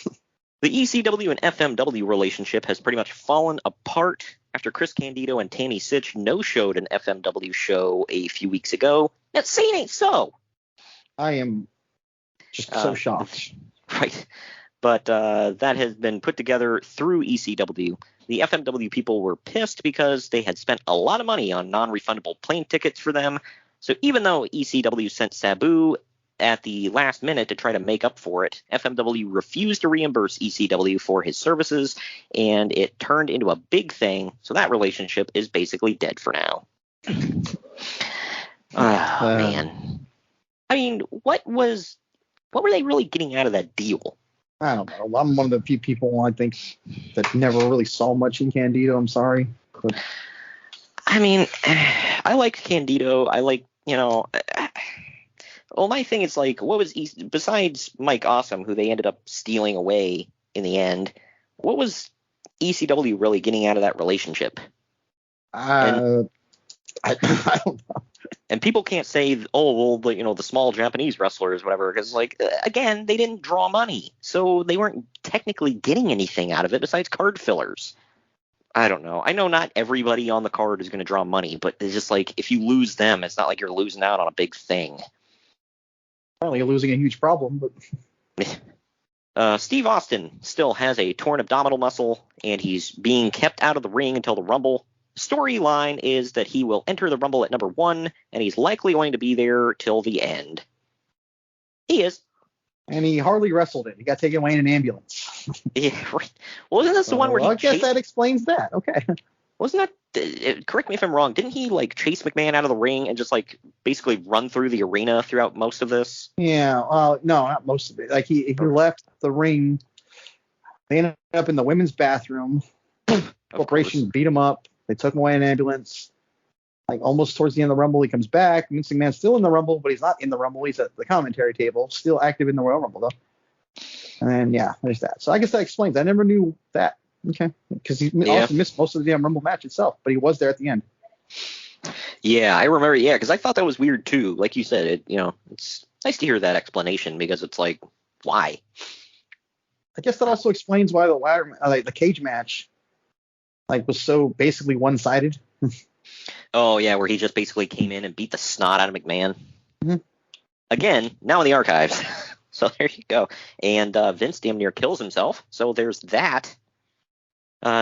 The ECW and FMW relationship has pretty much fallen apart after Chris Candido and Tammy Sitch no-showed an FMW show a few weeks ago. That scene ain't so. I am just so shocked. Right. But that has been put together through ECW. The FMW people were pissed because they had spent a lot of money on non-refundable plane tickets for them. So even though ECW sent Sabu at the last minute to try to make up for it, FMW refused to reimburse ECW for his services, and it turned into a big thing. So that relationship is basically dead for now. Man. I mean, what were they really getting out of that deal? I don't know. I'm one of the few people I think that never really saw much in Candido. I'm sorry. But I mean, I liked Candido. I like, you know, well, my thing is like, what was besides Mike Awesome, who they ended up stealing away in the end, what was ECW really getting out of that relationship? I don't know. And people can't say, oh, well, you know, the small Japanese wrestlers, whatever, because, like, again, they didn't draw money. So they weren't technically getting anything out of it besides card fillers. I don't know. I know not everybody on the card is going to draw money, but it's just like, if you lose them, it's not like you're losing out on a big thing. Apparently you're losing a huge problem, but Steve Austin still has a torn abdominal muscle, and he's being kept out of the ring until the Rumble. Storyline is that he will enter the Rumble at number 1, and he's likely going to be there till the end. He is. And he hardly wrestled it. He got taken away in an ambulance. Yeah, right. Well, isn't this the one where he I guess that explains that. Okay. Wasn't that, correct me if I'm wrong, didn't he, like, chase McMahon out of the ring and just, like, basically run through the arena throughout most of this? Yeah, no, not most of it. Like, he left the ring. They ended up in the women's bathroom. Corporation beat him up. They took him away in an ambulance. Like, almost towards the end of the Rumble, he comes back. Vince McMahon's still in the Rumble, but he's not in the Rumble. He's at the commentary table, still active in the Royal Rumble, though. And then, yeah, there's that. So I guess that explains. I never knew that. Okay. Because he also missed most of the damn Rumble match itself, but he was there at the end. Yeah, I remember. Yeah, because I thought that was weird too. Like you said, it's nice to hear that explanation because it's like, why? I guess that also explains why the cage match was so basically one-sided. Oh yeah, where he just basically came in and beat the snot out of McMahon. Mm-hmm. Again, now in the archives. So there you go. And Vince damn near kills himself. So there's that.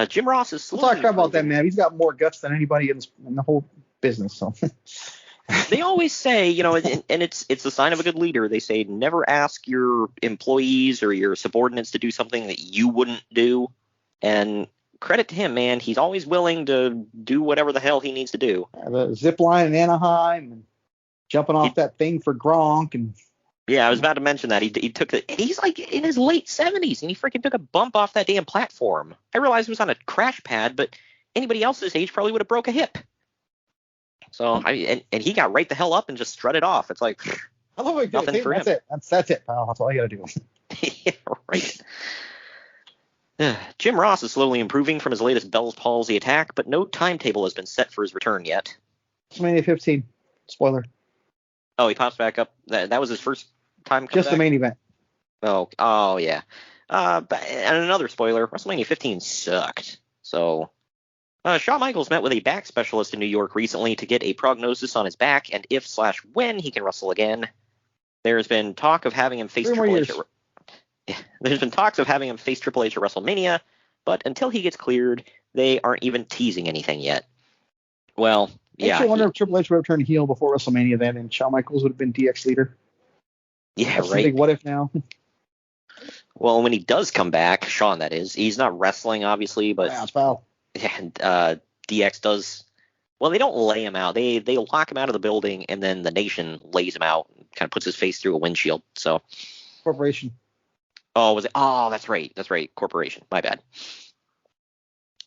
Jim Ross is slowly. We'll talk about that, man. He's got more guts than anybody in the whole business. So. They always say, and it's a sign of a good leader. They say never ask your employees or your subordinates to do something that you wouldn't do. And credit to him, man. He's always willing to do whatever the hell he needs to do. The zip line in Anaheim and jumping off that thing for Gronk. And yeah, I was about to mention that. He took he's like in his late 70s and he freaking took a bump off that damn platform. I realized it was on a crash pad, but anybody else this age probably would have broke a hip. So and he got right the hell up and just strutted off. It's like I love it. Nothing for That's him. it. That's it, pal. That's all you got to do. Yeah, right. Jim Ross is slowly improving from his latest Bell's palsy attack, but no timetable has been set for his return yet. WrestleMania 15. Spoiler. Oh, he pops back up. That was his first time coming Just back? the main event. Oh yeah. And another spoiler, WrestleMania 15 sucked. So Shawn Michaels met with a back specialist in New York recently to get a prognosis on his back and if/when he can wrestle again. There's been talk of having him face Triple H. There's been talks of having him face Triple H at WrestleMania, but until he gets cleared, they aren't even teasing anything yet. Well, yeah. Actually, I wonder if Triple H would have turned heel before WrestleMania then, and Shawn Michaels would have been DX leader. Yeah, That's right. the big what if now. Well, when he does come back, Shawn, that is, he's not wrestling, obviously, but Yeah, it's foul. and DX does. Well, they don't lay him out. They lock him out of the building, and then the Nation lays him out, and kind of puts his face through a windshield. So. Corporation. Oh, was it? Oh, that's right. That's right. Corporation. My bad.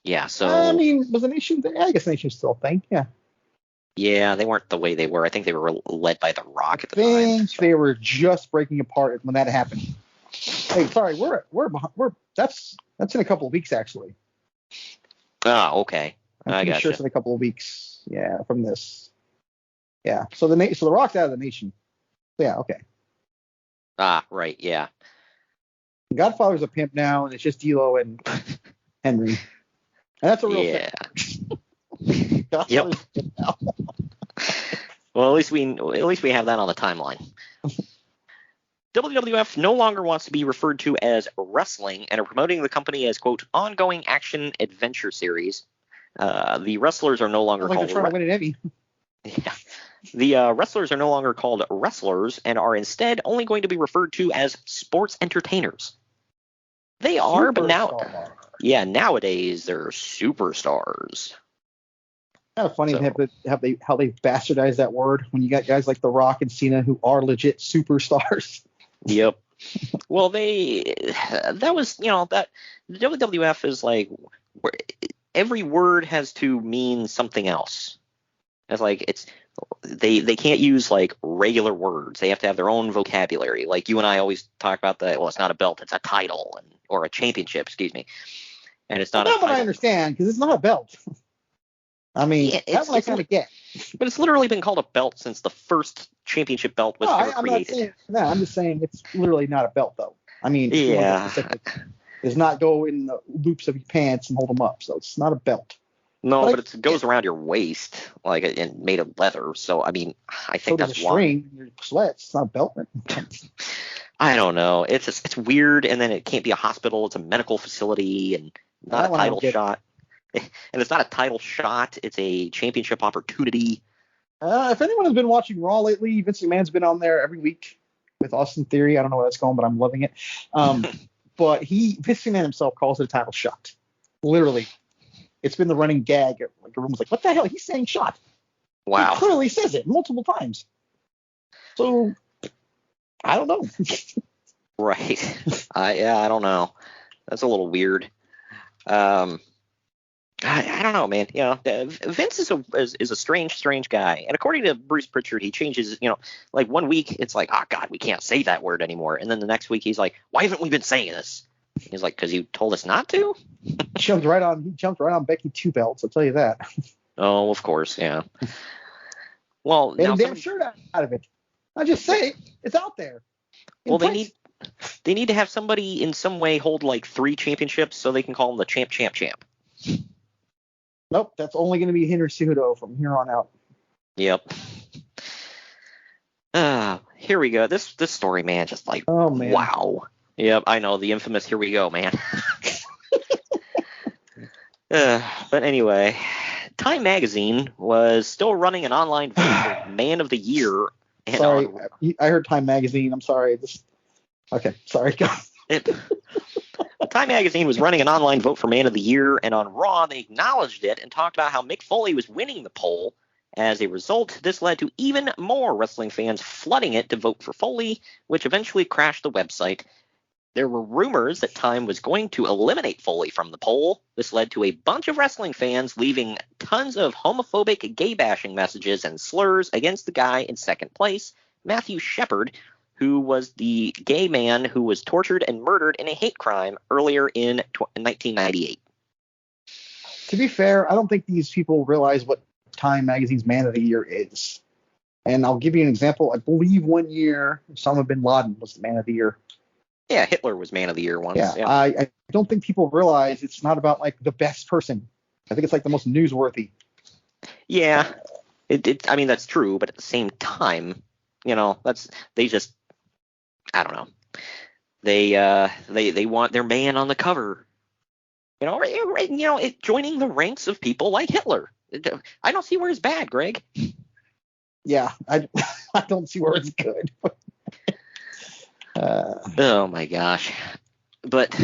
Yeah. So. I mean, was the Nation there? I guess the Nation's still a thing. Yeah. Yeah, they weren't the way they were. I think they were led by The Rock at the I time. think they were just breaking apart when that happened. Hey, sorry, we're that's in a couple of weeks actually. Oh, okay. I got sure it's in a couple of weeks. Yeah, from this. Yeah. So the Rock's out of the Nation. Yeah. Okay. Ah, right. Yeah. Godfather's a pimp now, and it's just D'Lo and Henry, and that's a real thing. Godfather's Yep. a pimp now. Well, at least we have that on the timeline. WWF no longer wants to be referred to as wrestling and are promoting the company as, quote, ongoing action adventure series. The wrestlers are no longer Like called. they're trying to win an Emmy. Yeah. The wrestlers are no longer called wrestlers and are instead only going to be referred to as sports entertainers. They are, but now, yeah, nowadays they're superstars. Kind of funny So- how they bastardized that word when you got guys like The Rock and Cena who are legit superstars. Yep. Well, that was, that the WWF is like every word has to mean something else. It's like they can't use like regular words. They have to have their own vocabulary. Like you and I always talk about it's not a belt, it's a title or a championship, excuse me. And it's not a title. But I understand because it's not a belt. I mean, Yeah, that's what I kind of get. But it's literally been called a belt since the first championship belt was ever I'm created. not saying that. I'm just saying it's literally not a belt, though. I mean, Yeah. does not go in the loops of your pants and hold them up, so it's not a belt. No, but it goes around your waist, like and made of leather. So I mean, I think So that's does a why. string. Your sweats. It's not a belt. I don't know. It's weird, and then it can't be a hospital. It's a medical facility, and not That a one I title don't get. shot. And it's not a title shot. It's a championship opportunity. If anyone has been watching Raw lately, Vince McMahon's been on there every week with Austin Theory. I don't know where that's going, but I'm loving it. But Vince McMahon himself calls it a title shot. Literally. It's been the running gag. Like everyone's like, what the hell? He's saying shot. Wow. He clearly says it multiple times. So, I don't know. Right. I don't know. That's a little weird. I don't know, man. Vince is a strange guy. And according to Bruce Pritchard, he changes, like 1 week it's like, oh God, we can't say that word anymore. And then the next week he's like, why haven't we been saying this? He's like, because you told us not to? He jumped right on Becky 2 belts, I'll tell you that. Oh, of course, yeah. Well, made a damn shirt out of it. I just say it's out there. Well, they need to have somebody in some way hold like 3 championships so they can call him the champ. Nope, that's only going to be Henry Cejudo from here on out. Yep. Here we go. This story, man, just like, oh man, wow. Yep, I know, the infamous "here we go," man. But anyway, Time Magazine was still running an online vote for Man of the Year. And sorry, I heard Time Magazine. I'm sorry. Okay, sorry. Time Magazine was running an online vote for Man of the Year, and on Raw, they acknowledged it and talked about how Mick Foley was winning the poll. As a result, this led to even more wrestling fans flooding it to vote for Foley, which eventually crashed the website. There were rumors that Time was going to eliminate Foley from the poll. This led to a bunch of wrestling fans leaving tons of homophobic gay-bashing messages and slurs against the guy in second place, Matthew Shepard, who was the gay man who was tortured and murdered in a hate crime earlier in 1998. To be fair, I don't think these people realize what Time Magazine's Man of the Year is. And I'll give you an example. I believe one year Osama bin Laden was the Man of the Year. Yeah, Hitler was Man of the Year once. Yeah. I don't think people realize it's not about like the best person. I think it's like the most newsworthy. Yeah, I mean, that's true, but at the same time, I don't know. They want their man on the cover. Joining the ranks of people like Hitler. I don't see where it's bad, Greg. Yeah, I don't see where it's good. Oh my gosh. But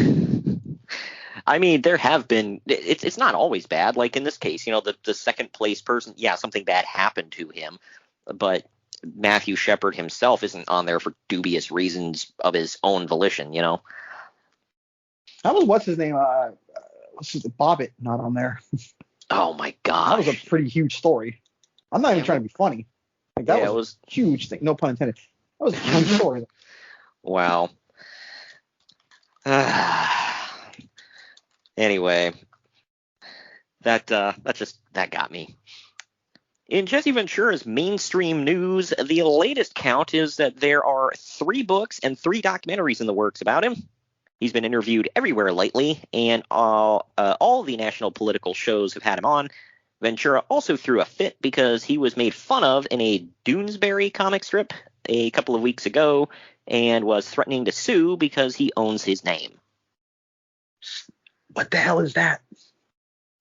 I mean, there have been, it's not always bad. Like in this case, the second place person, yeah, something bad happened to him, but Matthew Shepard himself isn't on there for dubious reasons of his own volition, How was what's his name? Bobbitt not on there? Oh my gosh. That was a pretty huge story. I'm not even trying to be funny. Like that was a huge thing. No pun intended. That was a huge story. Wow. Anyway, that got me. In Jesse Ventura's mainstream news, the latest count is that there are 3 books and 3 documentaries in the works about him. He's been interviewed everywhere lately, and all the national political shows have had him on. Ventura also threw a fit because he was made fun of in a Doonesbury comic strip a couple of weeks ago and was threatening to sue because he owns his name. What the hell is that?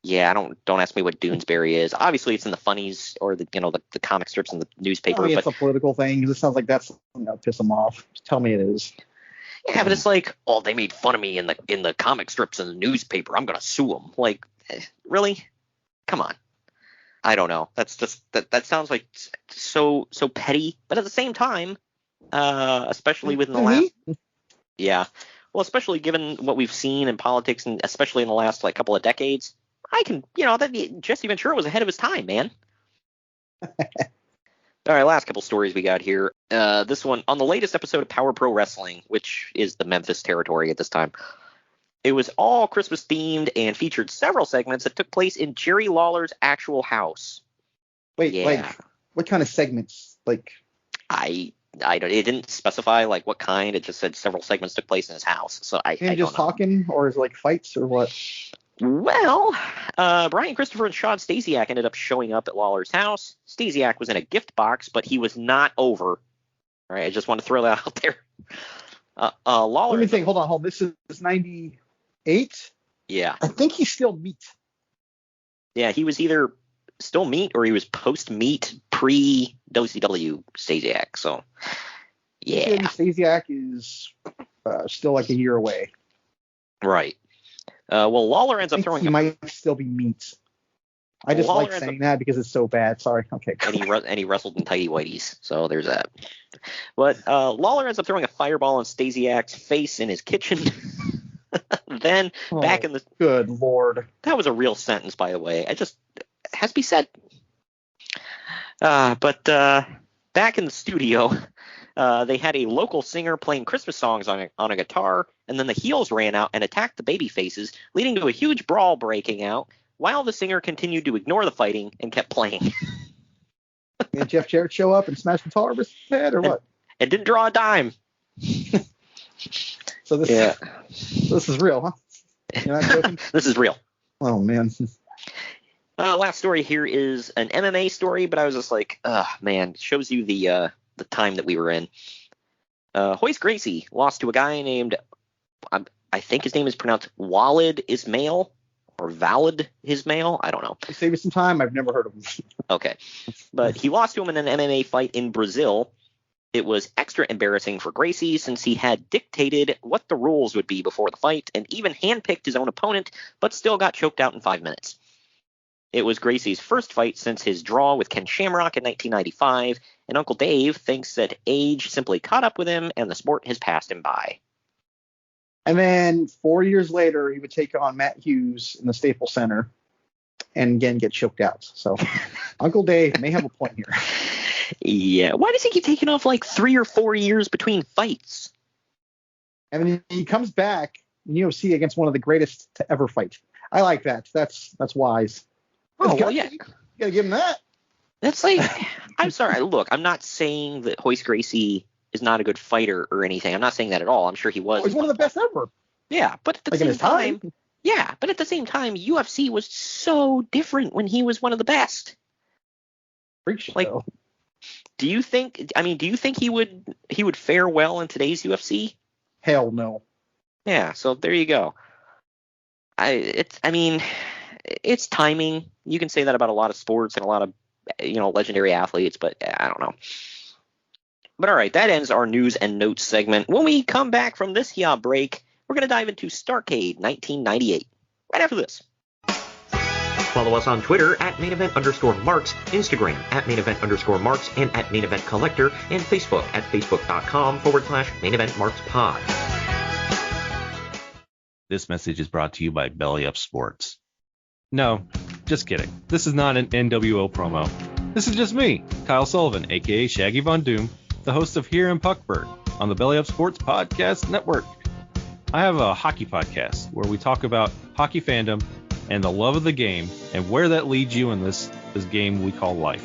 Yeah, don't ask me what Doonesbury is. Obviously, it's in the funnies or the comic strips in the newspaper. It's a political thing. It sounds like that's piss him off. Just tell me it is. Yeah, but it's like, oh, they made fun of me in the comic strips in the newspaper. I'm gonna sue them. Like, really? Come on. I don't know. That's just that sounds like so petty. But at the same time, especially within the last, yeah, well, especially given what we've seen in politics and especially in the last couple of decades, I can, that Jesse Ventura was ahead of his time, man. All right, last couple stories we got here. This one, on the latest episode of Power Pro Wrestling, which is the Memphis territory at this time, it was all Christmas themed and featured several segments that took place in Jerry Lawler's actual house. Wait, what kind of segments? I don't. It didn't specify what kind. It just said several segments took place in his house. So I don't know. Talking, or is it fights or what? Well, Brian Christopher and Sean Stasiak ended up showing up at Lawler's house. Stasiak was in a gift box, but he was not over. All right, I just want to throw that out there. Lawler. Let me think. Hold on. This is 98? Yeah. I think he's still meat. Yeah, he was either still meat or he was post-meat pre-WCW Stasiak. So, yeah. Stasiak is still a year away. Right. Well, Lawler ends up throwing. He might still be meat. I just like saying that because it's so bad. Sorry. Okay. And he wrestled in tighty whities, so there's that. But Lawler ends up throwing a fireball on Stasiak's face in his kitchen. Then back in the. Good Lord. That was a real sentence, by the way. It has to be said. But back in the studio. They had a local singer playing Christmas songs on a guitar, and then the heels ran out and attacked the baby faces, leading to a huge brawl breaking out, while the singer continued to ignore the fighting and kept playing. And Jeff Jarrett show up and smash the tar over his head, or what? It didn't draw a dime. So this is real, huh? You're not joking? This is real. Oh, man. Last story here is an MMA story, but I was just like, man, it shows you the time that we were in. Hoist Gracie lost to a guy named, I think his name is pronounced Walid Ismail or Valid Ismail. I don't know. Save me some time. I've never heard of him. Okay. But he lost to him in an MMA fight in Brazil. It was extra embarrassing for Gracie since he had dictated what the rules would be before the fight and even handpicked his own opponent, but still got choked out in 5 minutes. It was Gracie's first fight since his draw with Ken Shamrock in 1995, and Uncle Dave thinks that age simply caught up with him and the sport has passed him by. And then 4 years later, he would take on Matt Hughes in the Staples Center and again get choked out. So Uncle Dave may have a point here. Yeah. Why does he keep taking off like 3 or 4 years between fights? And then he comes back in UFC against one of the greatest to ever fight. I like that. That's wise. Oh, well, yeah. You gotta give him that. That's like, I'm sorry. Look, I'm not saying that Hoist Gracie is not a good fighter or anything. I'm not saying that at all. I'm sure he was. Oh, he's one of the best ever. Yeah, but at the like same in his time. Yeah, but at the same time, UFC was so different when he was one of the best. Freak show. Like, do you think he would fare well in today's UFC? Hell no. Yeah, so there you go. It's timing. You can say that about a lot of sports and a lot of, legendary athletes, but I don't know. But all right, that ends our news and notes segment. When we come back from this break, we're going to dive into Starrcade 1998. Right after this. Follow us on Twitter at @main_event_marks, Instagram at @main_event_marks, and at Main Event Collector, and Facebook at facebook.com/main_event_marks_pod. This message is brought to you by Belly Up Sports. No, just kidding. This is not an NWO promo. This is just me, Kyle Sullivan, aka Shaggy Von Doom, the host of Here in Puckburg on the Belly Up Sports Podcast Network. I have a hockey podcast where we talk about hockey fandom and the love of the game and where that leads you in this game we call life.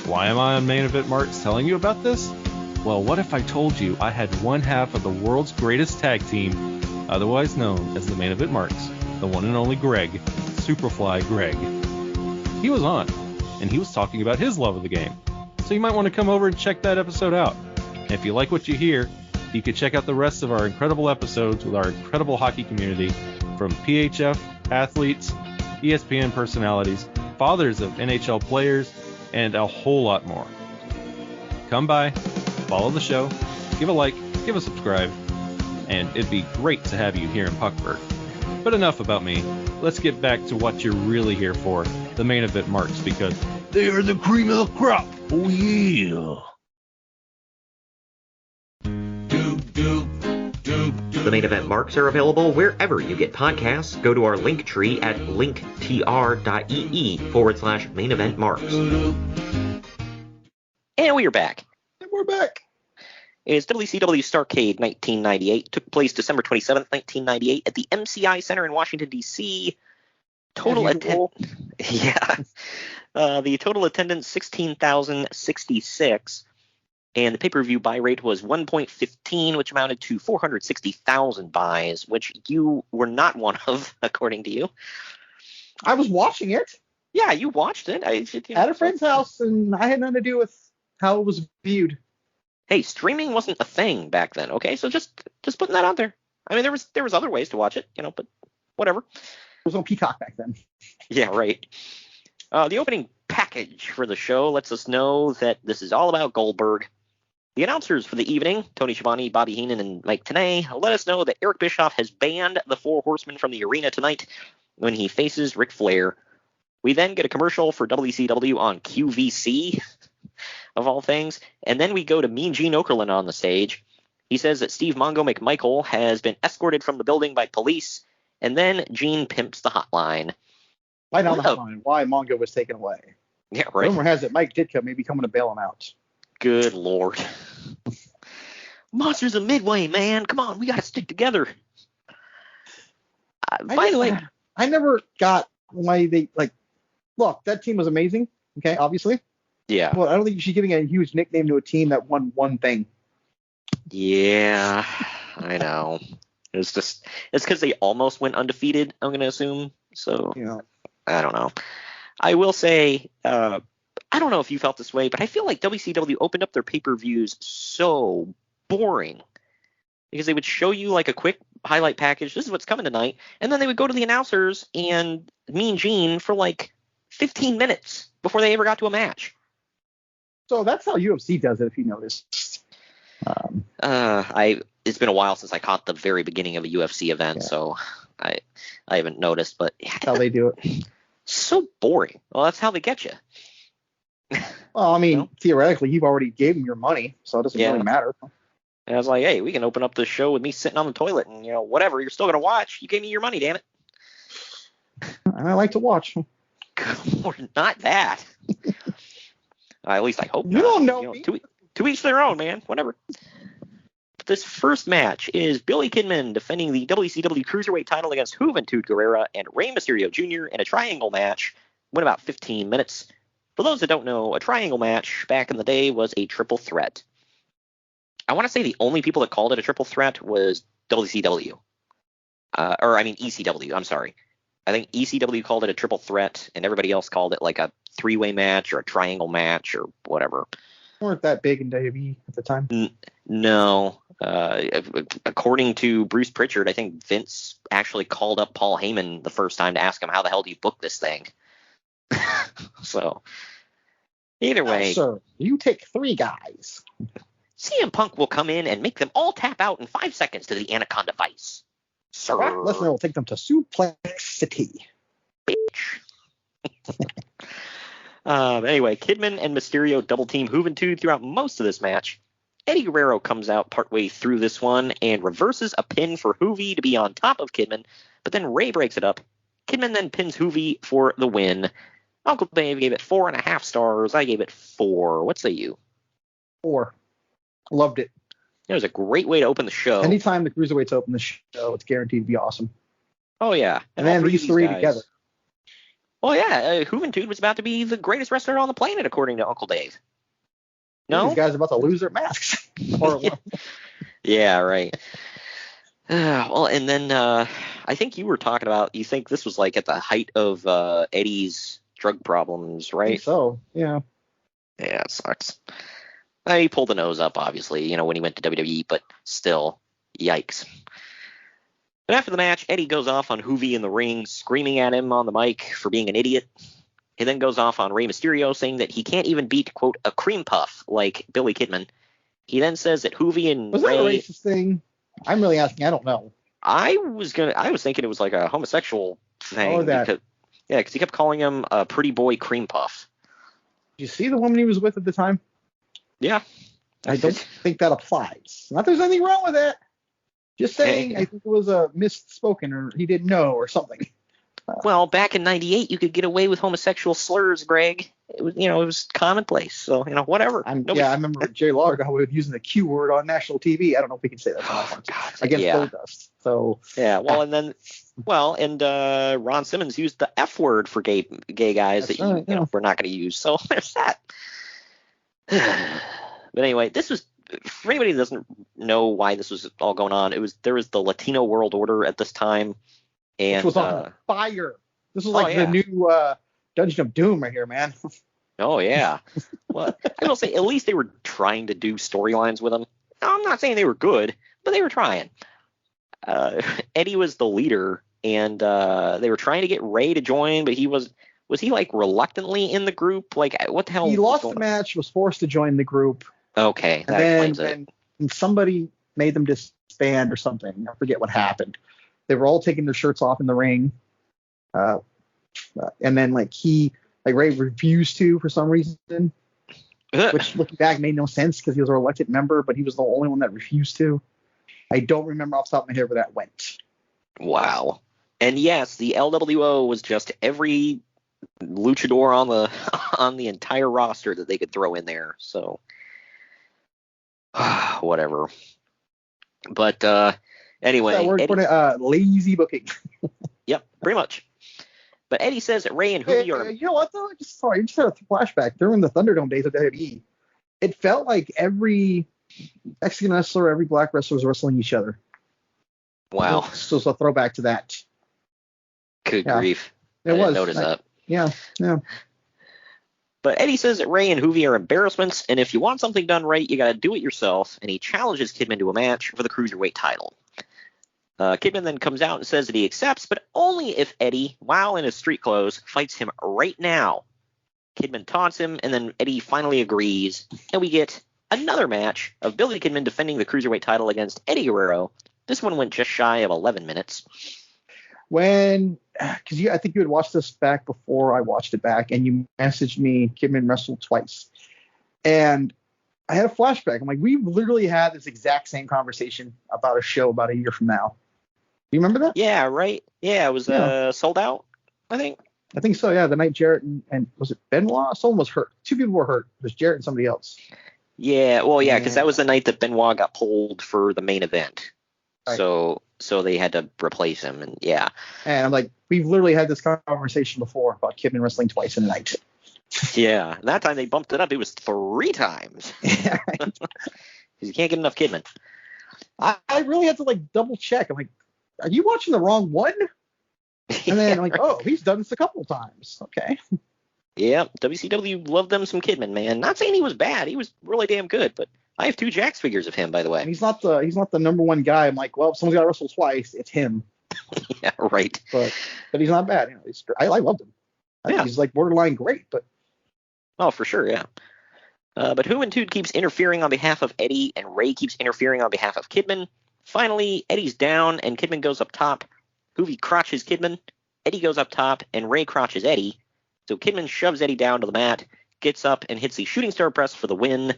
Why am I on Main Event Marks telling you about this? Well, what if I told you I had one half of the world's greatest tag team, otherwise known as the Main Event Marks, the one and only Greg, Superfly Greg. He was on, and he was talking about his love of the game. So you might want to come over and check that episode out. And if you like what you hear, you can check out the rest of our incredible episodes with our incredible hockey community, from PHF athletes, ESPN personalities, fathers of NHL players, and a whole lot more. Come by, follow the show, give a like, give a subscribe, and it'd be great to have you here in Puckburg. But enough about me. Let's get back to what you're really here for, the Main Event Marks, because they are the cream of the crop. Oh yeah. The Main Event Marks are available wherever you get podcasts. Go to our link tree at linktr.ee/Main Event Marks. And we are back. And we're back. It's WCW Starrcade 1998. Took place December 27th, 1998 at the MCI Center in Washington, D.C. Total attendance. Yeah. The total attendance, 16,066. And the pay-per-view buy rate was 1.15, which amounted to 460,000 buys, which you were not one of, according to you. I was watching it. Yeah, you watched it. At a friend's house, and I had nothing to do with how it was viewed. Hey, streaming wasn't a thing back then, okay? So just putting that out there. I mean, there was other ways to watch it, but whatever. There was no Peacock back then. Yeah, right. The opening package for the show lets us know that this is all about Goldberg. The announcers for the evening, Tony Schiavone, Bobby Heenan, and Mike Tenay, let us know that Eric Bischoff has banned the Four Horsemen from the arena tonight when he faces Ric Flair. We then get a commercial for WCW on QVC, of all things, and then we go to Mean Gene Okerlund on the stage. He says that Steve Mongo McMichael has been escorted from the building by police, and then Gene pimps the hotline. Why not the hotline? Why Mongo was taken away? Yeah, right. Rumor has it Mike Ditka may be coming to bail him out. Good Lord. Monsters of Midway, man. Come on, we got to stick together. By the way, I never got why they, look, that team was amazing. Okay, obviously. Yeah. Well, I don't think you should be giving a huge nickname to a team that won one thing. Yeah, I know. It's because they almost went undefeated, I'm going to assume. So, I don't know. I will say, I don't know if you felt this way, but I feel like WCW opened up their pay-per-views so boring. Because they would show you like a quick highlight package. This is what's coming tonight. And then they would go to the announcers and Mean Gene for like 15 minutes before they ever got to a match. So that's how UFC does it, if you noticed. It's been a while since I caught the very beginning of a UFC event, so I haven't noticed. But that's how they do it. So boring. Well, that's how they get you. Well, I mean, theoretically, you've already gave them your money, so it doesn't really matter. And I was like, hey, we can open up this show with me sitting on the toilet and, whatever. You're still going to watch. You gave me your money, damn it. And I like to watch. Or not that. At least I hope you not. Don't know me. To each their own, man. Whatever. But this first match is Billy Kidman defending the WCW Cruiserweight title against Juventud Guerrero and Rey Mysterio Jr. in a triangle match. Went about 15 minutes. For those that don't know, a triangle match back in the day was a triple threat. I want to say the only people that called it a triple threat was WCW. ECW, I'm sorry. I think ECW called it a triple threat, and everybody else called it like a three-way match or a triangle match or whatever. Weren't that big in WWE at the time? No. According to Bruce Pritchard, I think Vince actually called up Paul Heyman the first time to ask him, how the hell do you book this thing? So, either way. Sir, you take 3 guys. CM Punk will come in and make them all tap out in 5 seconds to the Anaconda Vice. Sir. Brock Lesnar will take them to Suplex City. Bitch. Anyway, Kidman and Mysterio double team Juventud throughout most of this match. Eddie Guerrero comes out partway through this one and reverses a pin for Juvi to be on top of Kidman, but then Ray breaks it up. Kidman then pins Juvi for the win. Uncle Dave gave it 4.5 stars. I gave it 4. What say you? 4. Loved it. It was a great way to open the show. Anytime the Cruiserweights open the show, it's guaranteed to be awesome. Oh, yeah. And then these 3 together. Oh, yeah. Juventud was about to be the greatest wrestler on the planet, according to Uncle Dave. No? These guys are about to lose their masks. Yeah, right. Well, and then I think you were talking about, you think this was like at the height of Eddie's drug problems, right? I think so, yeah. Yeah, it sucks. He pulled the nose up, obviously, when he went to WWE, but still, yikes. But after the match, Eddie goes off on Juvi in the ring, screaming at him on the mic for being an idiot. He then goes off on Rey Mysterio, saying that he can't even beat, quote, a cream puff like Billy Kidman. He then says that Juvi and Was Ray... that a racist thing? I'm really asking. I don't know. I was thinking it was like a homosexual thing. Or that. Because he kept calling him a pretty boy cream puff. Did you see the woman he was with at the time? Yeah. I don't think that applies. Not that there's anything wrong with that. Just saying, I think it was a misspoken, or he didn't know, or something. Well, back in '98, you could get away with homosexual slurs, Greg. It was, it was commonplace. So, whatever. I remember Jay Lawler got away with using the Q word on national TV. I don't know if we can say that against Goldust. So yeah. Well, and Ron Simmons used the F word for gay guys that we're not going to use. So there's that. But anyway, this was, for anybody who doesn't know why this was all going on, there was the Latino World Order at this time, and which was on fire. This was like the new Dungeon of Doom right here, man. Oh yeah. Well, I will say at least they were trying to do storylines with them. I'm not saying they were good, but they were trying. Eddie was the leader, and they were trying to get Ray to join, but was he like reluctantly in the group? Like, what the hell? He lost the match, was forced to join the group. Okay, that explains it. And somebody made them disband or something. I forget what happened. They were all taking their shirts off in the ring. And then Ray refused to for some reason, which looking back made no sense because he was an elected member, but he was the only one that refused to. I don't remember off the top of my head where that went. Wow. And yes, the LWO was just every luchador on the entire roster that they could throw in there. So whatever. But anyway, That word for lazy booking. Yep, pretty much. But Eddie says that Ray and Hoovy are... You know what, though? Just had a flashback. During the Thunderdome days of WWE, it felt like every Mexican wrestler, every black wrestler was wrestling each other. Wow. So it's a throwback to that. Good grief. It was. I didn't notice that. Yeah. But Eddie says that Ray and Hoovy are embarrassments, and if you want something done right, you got to do it yourself, and he challenges Kidman to a match for the Cruiserweight title. Kidman then comes out and says that he accepts, but only if Eddie, while in his street clothes, fights him right now. Kidman taunts him, and then Eddie finally agrees, and we get another match of Billy Kidman defending the Cruiserweight title against Eddie Guerrero. This one went just shy of 11 minutes. Because I think you had watched this back before I watched it back, and you messaged me, Kidman wrestled twice. And I had a flashback. I'm like, we literally had this exact same conversation about a show about a year from now. Do you remember that? Yeah, right. Yeah, it was sold out, I think. I think so, yeah. The night Jarrett and was it Benoit? Someone was hurt. Two people were hurt. It was Jarrett and somebody else. Yeah, well, yeah, because that was the night that Benoit got pulled for the main event. Right. So they had to replace him, and yeah. And I'm like, we've literally had this conversation before about Kidman wrestling twice in a night. Yeah, and that time they bumped it up. It was 3 times. Yeah, right. Because you can't get enough Kidman. I really had to double check. I'm like, are you watching the wrong one? And then I'm like, oh, he's done this a couple times. Okay. Yeah, WCW loved them some Kidman, man. Not saying he was bad. He was really damn good, but I have 2 Jax figures of him, by the way. And he's not the number one guy. I'm like, well, if someone's got to wrestle twice, it's him. Yeah, right. But he's not bad. You know, I loved him. I think he's borderline great, but. Oh, for sure, yeah. But Juventud keeps interfering on behalf of Eddie, and Ray keeps interfering on behalf of Kidman. Finally, Eddie's down, and Kidman goes up top. Hoovy crotches Kidman. Eddie goes up top, and Ray crotches Eddie. So Kidman shoves Eddie down to the mat, gets up, and hits the shooting star press for the win.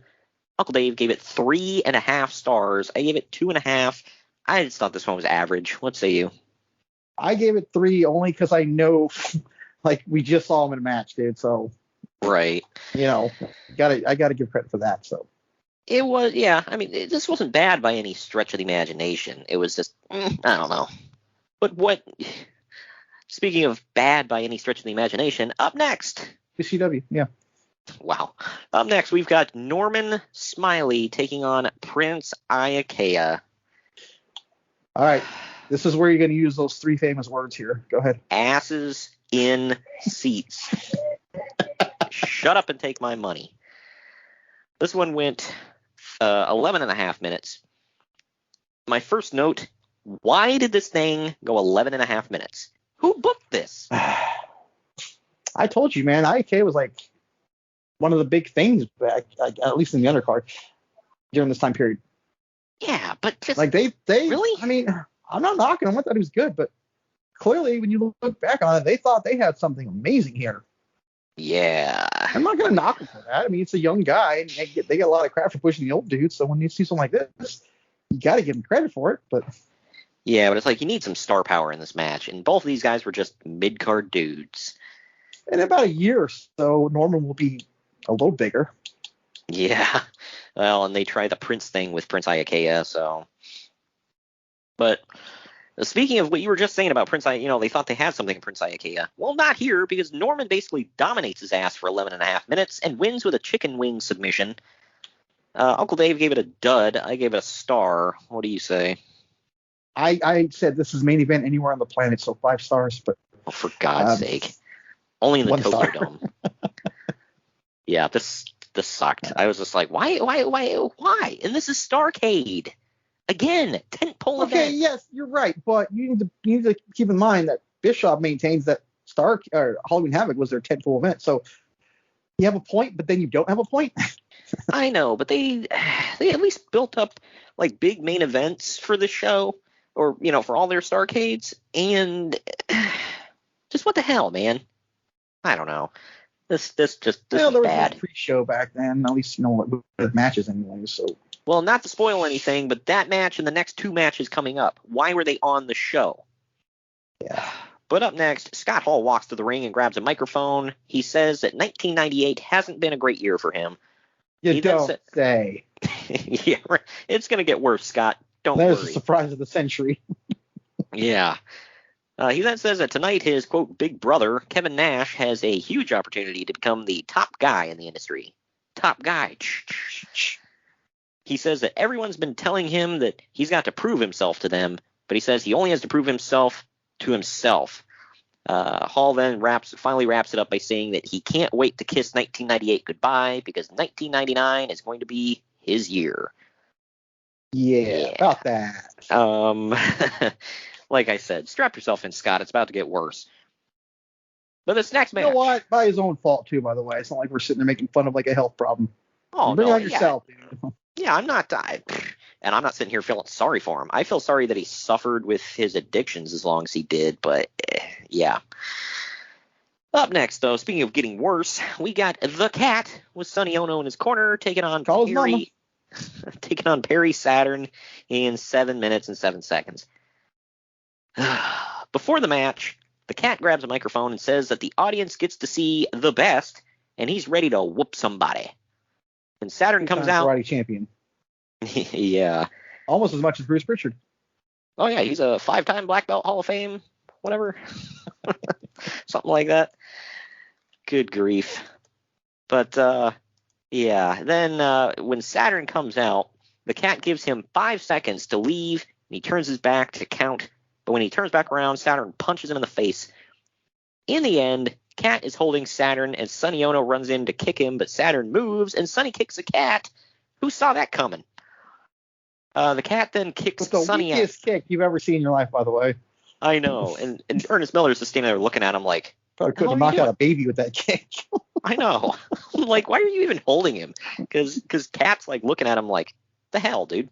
Uncle Dave gave it 3.5 stars. I gave it 2.5. I just thought this one was average. What say you? I gave it 3 only because I know, we just saw him in a match, dude. So, right. You know, I gotta give credit for that. So. It was, yeah. I mean, this wasn't bad by any stretch of the imagination. It was just, I don't know. But speaking of bad by any stretch of the imagination, up next. WCW, yeah. Wow. Up next, we've got Norman Smiley taking on Prince Iakaya. All right. This is where you're going to use those 3 famous words here. Go ahead. Asses in seats. Shut up and take my money. This one went 11.5 minutes. My first note, why did this thing go 11.5 minutes? Who booked this? I told you, man. Iakaya was one of the big things back, at least in the undercard during this time period. Yeah, but just they really? I mean, I'm not knocking him. I thought he was good, but clearly when you look back on it, they thought they had something amazing here. Yeah. I'm not going to knock him for that. I mean, it's a young guy, and they get a lot of crap for pushing the old dudes. So when you see something like this, you got to give him credit for it. But yeah, but it's you need some star power in this match, and both of these guys were just mid-card dudes. In about a year or so, Norman will be a little bigger. Yeah. Well, and they tried the Prince thing with Prince Iakaya, so. But speaking of what you were just saying about Prince Iakaya, they thought they had something in Prince Iakaya. Well, not here, because Norman basically dominates his ass for 11.5 minutes and wins with a chicken wing submission. Uncle Dave gave it a dud. I gave it a star. What do you say? I said this is main event anywhere on the planet, so 5 stars. But for God's sake. Only in the Tokyo Dome. Yeah, this sucked. I was just like, why? And this is Starrcade. Again, tentpole event. Okay, yes, you're right, but you need to keep in mind that Bischoff maintains that Halloween Havoc was their tentpole event. So you have a point, but then you don't have a point. I know, but they at least built up big main events for the show, or for all their Starrcades, and just what the hell, man? I don't know. This there was bad. No pre-show back then. At least with matches anyway. So. Well, not to spoil anything, but that match and the next 2 matches coming up, why were they on the show? Yeah. But up next, Scott Hall walks to the ring and grabs a microphone. He says that 1998 hasn't been a great year for him. You don't say. Yeah, right. It's going to get worse, Scott. Don't worry. There's a surprise of the century. Yeah. He then says that tonight his, quote, big brother, Kevin Nash, has a huge opportunity to become the top guy in the industry. Top guy. He says that everyone's been telling him that he's got to prove himself to them, but he says he only has to prove himself to himself. Hall then finally wraps it up by saying that he can't wait to kiss 1998 goodbye because 1999 is going to be his year. Yeah. About that. Like I said, strap yourself in, Scott. It's about to get worse. But this next match. You know what? By his own fault, too, by the way. It's not like we're sitting there making fun of like a health problem. Oh, Bring no, on yourself, dude. Yeah, I'm not. And I'm not sitting here feeling sorry for him. I feel sorry that he suffered with his addictions as long as he did, but yeah. Up next, though, speaking of getting worse, we got the Cat with Sonny Ono in his corner taking on Perry Saturn in 7 minutes and 7 seconds. Before the match, the Cat grabs a microphone and says that the audience gets to see the best, and he's ready to whoop somebody. And Saturn comes out. Karate champion. Yeah. Almost as much as Bruce Pritchard. Oh, yeah, he's a 5-time Black Belt Hall of Fame, whatever. Something like that. Good grief. But, yeah, then when Saturn comes out, the Cat gives him 5 seconds to leave, and he turns his back to count. But when he turns back around, Saturn punches him in the face. In the end, Cat is holding Saturn, and Sonny Ono runs in to kick him, but Saturn moves, and Sonny kicks the Cat. Who saw that coming? The Cat then kicks Sonny out. The weakest kick you've ever seen in your life, by the way. I know. And Ernest Miller's just standing there looking at him like, probably could have knocked out a baby with that kick. I know. I'm like, why are you even holding him? Because Cat's like looking at him like, the hell, dude?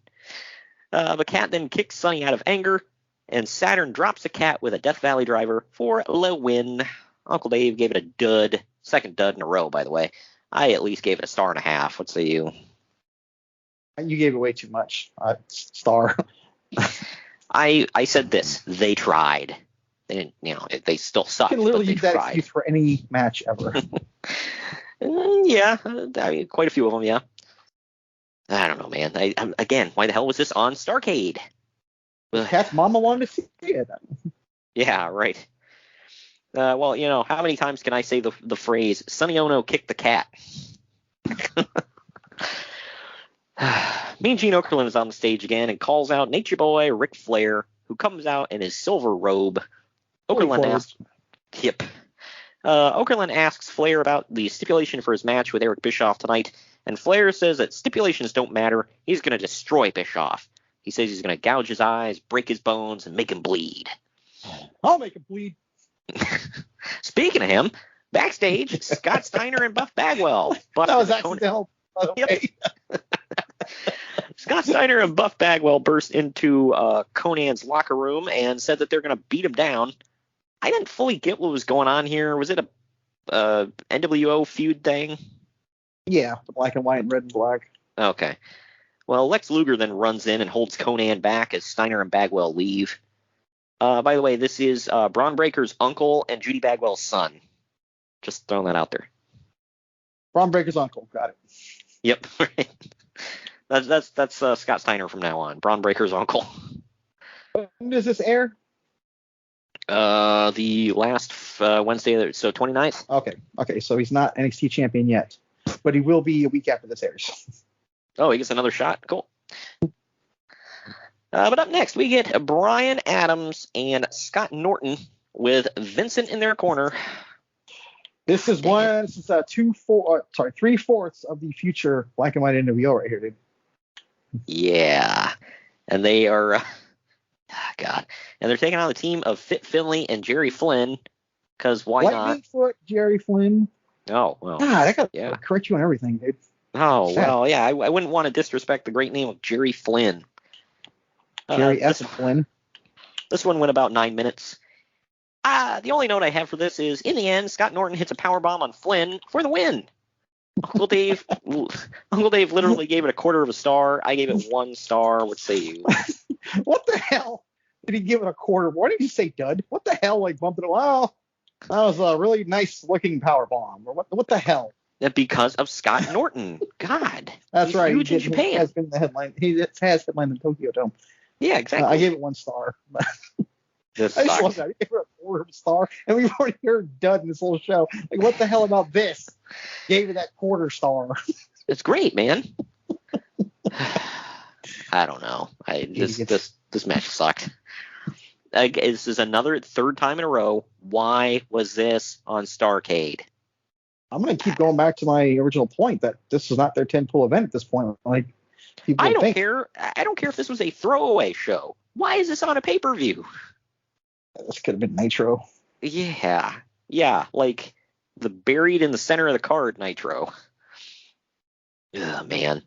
The Cat then kicks Sonny out of anger, and Saturn drops the Cat with a Death Valley driver for the win. Uncle Dave gave it a dud. Second dud in a row, by the way. I at least gave it a 1.5 stars. What say you? You gave it way too much. Star. I said this. They tried. They didn't, they still suck. You can literally use that tried. excuse for any match ever. Yeah. I mean, quite a few of them, yeah. I don't know, man. Again, why the hell was this on Starrcade? Cat's mama wanted to see it. Yeah, right. Well, how many times can I say the phrase, Sonny Ono kicked the Cat? Mean Gene Okerlund is on the stage again and calls out Nature Boy Ric Flair, who comes out in his silver robe. Okerlund asks Flair about the stipulation for his match with Eric Bischoff tonight, and Flair says that stipulations don't matter. He's going to destroy Bischoff. He says he's going to gouge his eyes, break his bones, and make him bleed. I'll make him bleed. Speaking of him, backstage, Scott Steiner and Buff Bagwell. That was accidental. Yep. Scott Steiner and Buff Bagwell burst into Conan's locker room and said that they're going to beat him down. I didn't fully get what was going on here. Was it a NWO feud thing? Yeah, the black and white and red and black. Okay. Well, Lex Luger then runs in and holds Conan back as Steiner and Bagwell leave. By the way, this is Braun Breaker's uncle and Judy Bagwell's son. Just throwing that out there. Braun Breaker's uncle. Got it. Yep. That's Scott Steiner from now on. Braun Breaker's uncle. When does this air? The last Wednesday, so 29th. Okay. So he's not NXT champion yet, but he will be a week after this airs. Oh, he gets another shot. Cool. But up next, we get Brian Adams and Scott Norton with Vincent in their corner. This is 3/4 of the future black and white NWO right here, dude. Yeah, and they are, God, and they're taking on the team of Fit Finley and Jerry Flynn, because why not? Lightning Foot, Jerry Flynn. Oh, well. God, I gotta correct you on everything, dude. Oh, well, yeah, I wouldn't want to disrespect the great name of Jerry Flynn. Jerry S. Flynn. This one went about 9 minutes. The only note I have for this is, in the end, Scott Norton hits a powerbomb on Flynn for the win. Uncle Dave literally gave it a 1/4 star. I gave it 1 star. What say you? What the hell? Did he give it a 1/4? Why did he say dud? What the hell? Like bumped it. Wow, that was a really nice looking powerbomb. Or what the hell? Because of Scott Norton. God. That's right. Huge in Japan. He has been the headline. He has headlined the Tokyo Dome. Yeah, exactly. I gave it 1 star. This I just sucks. love that. He gave her a quarter of a star, and we've already heard dud in this whole show. Like, what the hell about this? Gave her that quarter star. It's great, man. I don't know. This match sucked. This is another third time in a row. Why was this on Starrcade? I'm going to keep going back to my original point that this is not their 10-pull event at this point. Like, people I don't think. care. I don't care if this was a throwaway show. Why is this on a pay-per-view? This could have been Nitro. Yeah, like the buried in the center of the card Nitro. Oh, man.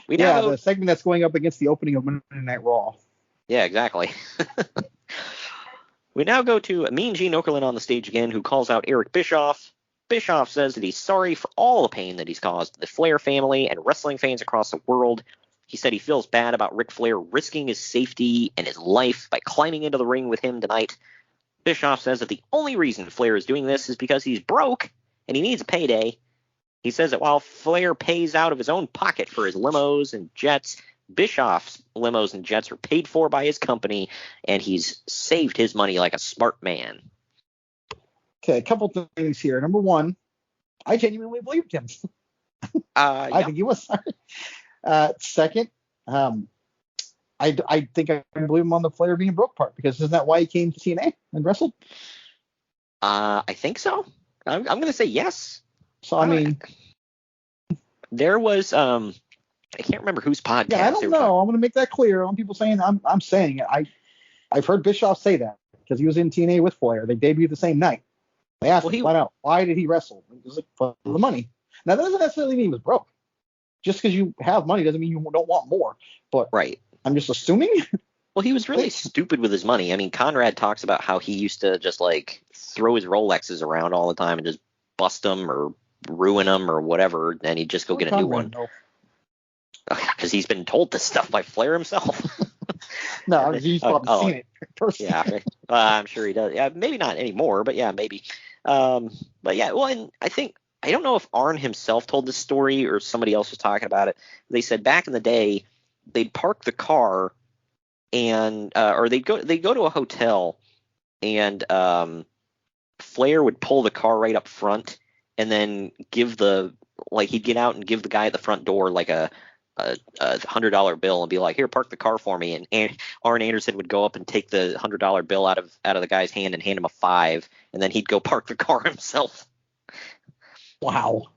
The segment that's going up against the opening of Monday Night Raw. Yeah, exactly. We now go to Mean Gene Okerlund on the stage again, who calls out Eric Bischoff. Bischoff says that he's sorry for all the pain that he's caused the Flair family and wrestling fans across the world. He said he feels bad about Ric Flair risking his safety and his life by climbing into the ring with him tonight. Bischoff says that the only reason Flair is doing this is because he's broke and he needs a payday. He says that while Flair pays out of his own pocket for his limos and jets, Bischoff's limos and jets are paid for by his company, and he's saved his money like a smart man. Okay, a couple things here. Number one, I genuinely believed him. I think he was sorry. Second, I think I can believe him on the Flair being broke part, because isn't that why he came to TNA and wrestled? I think so. I'm going to say yes. So, I mean, there was I can't remember whose podcast. Yeah, I don't know. I'm going to make that clear. On people saying I'm saying it. I've heard Bischoff say that because he was in TNA with Flair. They debuted the same night. They asked him flat out, why did he wrestle? He was like, for the money. Now, that doesn't necessarily mean he was broke. Just because you have money doesn't mean you don't want more. But right. I'm just assuming. Well, he was really stupid with his money. I mean, Conrad talks about how he used to just like throw his Rolexes around all the time and just bust them or ruin them or whatever, and he'd just go get a new one. Because he's been told this stuff by Flair himself. No, he's probably seen it personally. Yeah, I'm sure he does. Yeah, maybe not anymore, but yeah, maybe. But yeah, well, and I don't know if Arn himself told this story or somebody else was talking about it. They said back in the day, they'd park the car and or they'd go to a hotel and Flair would pull the car right up front and then he'd get out and give the guy at the front door like a $100 bill and be like, here, park the car for me. And Arn Anderson would go up and take the $100 bill out of the guy's hand and hand him a $5, and then he'd go park the car himself. Wow.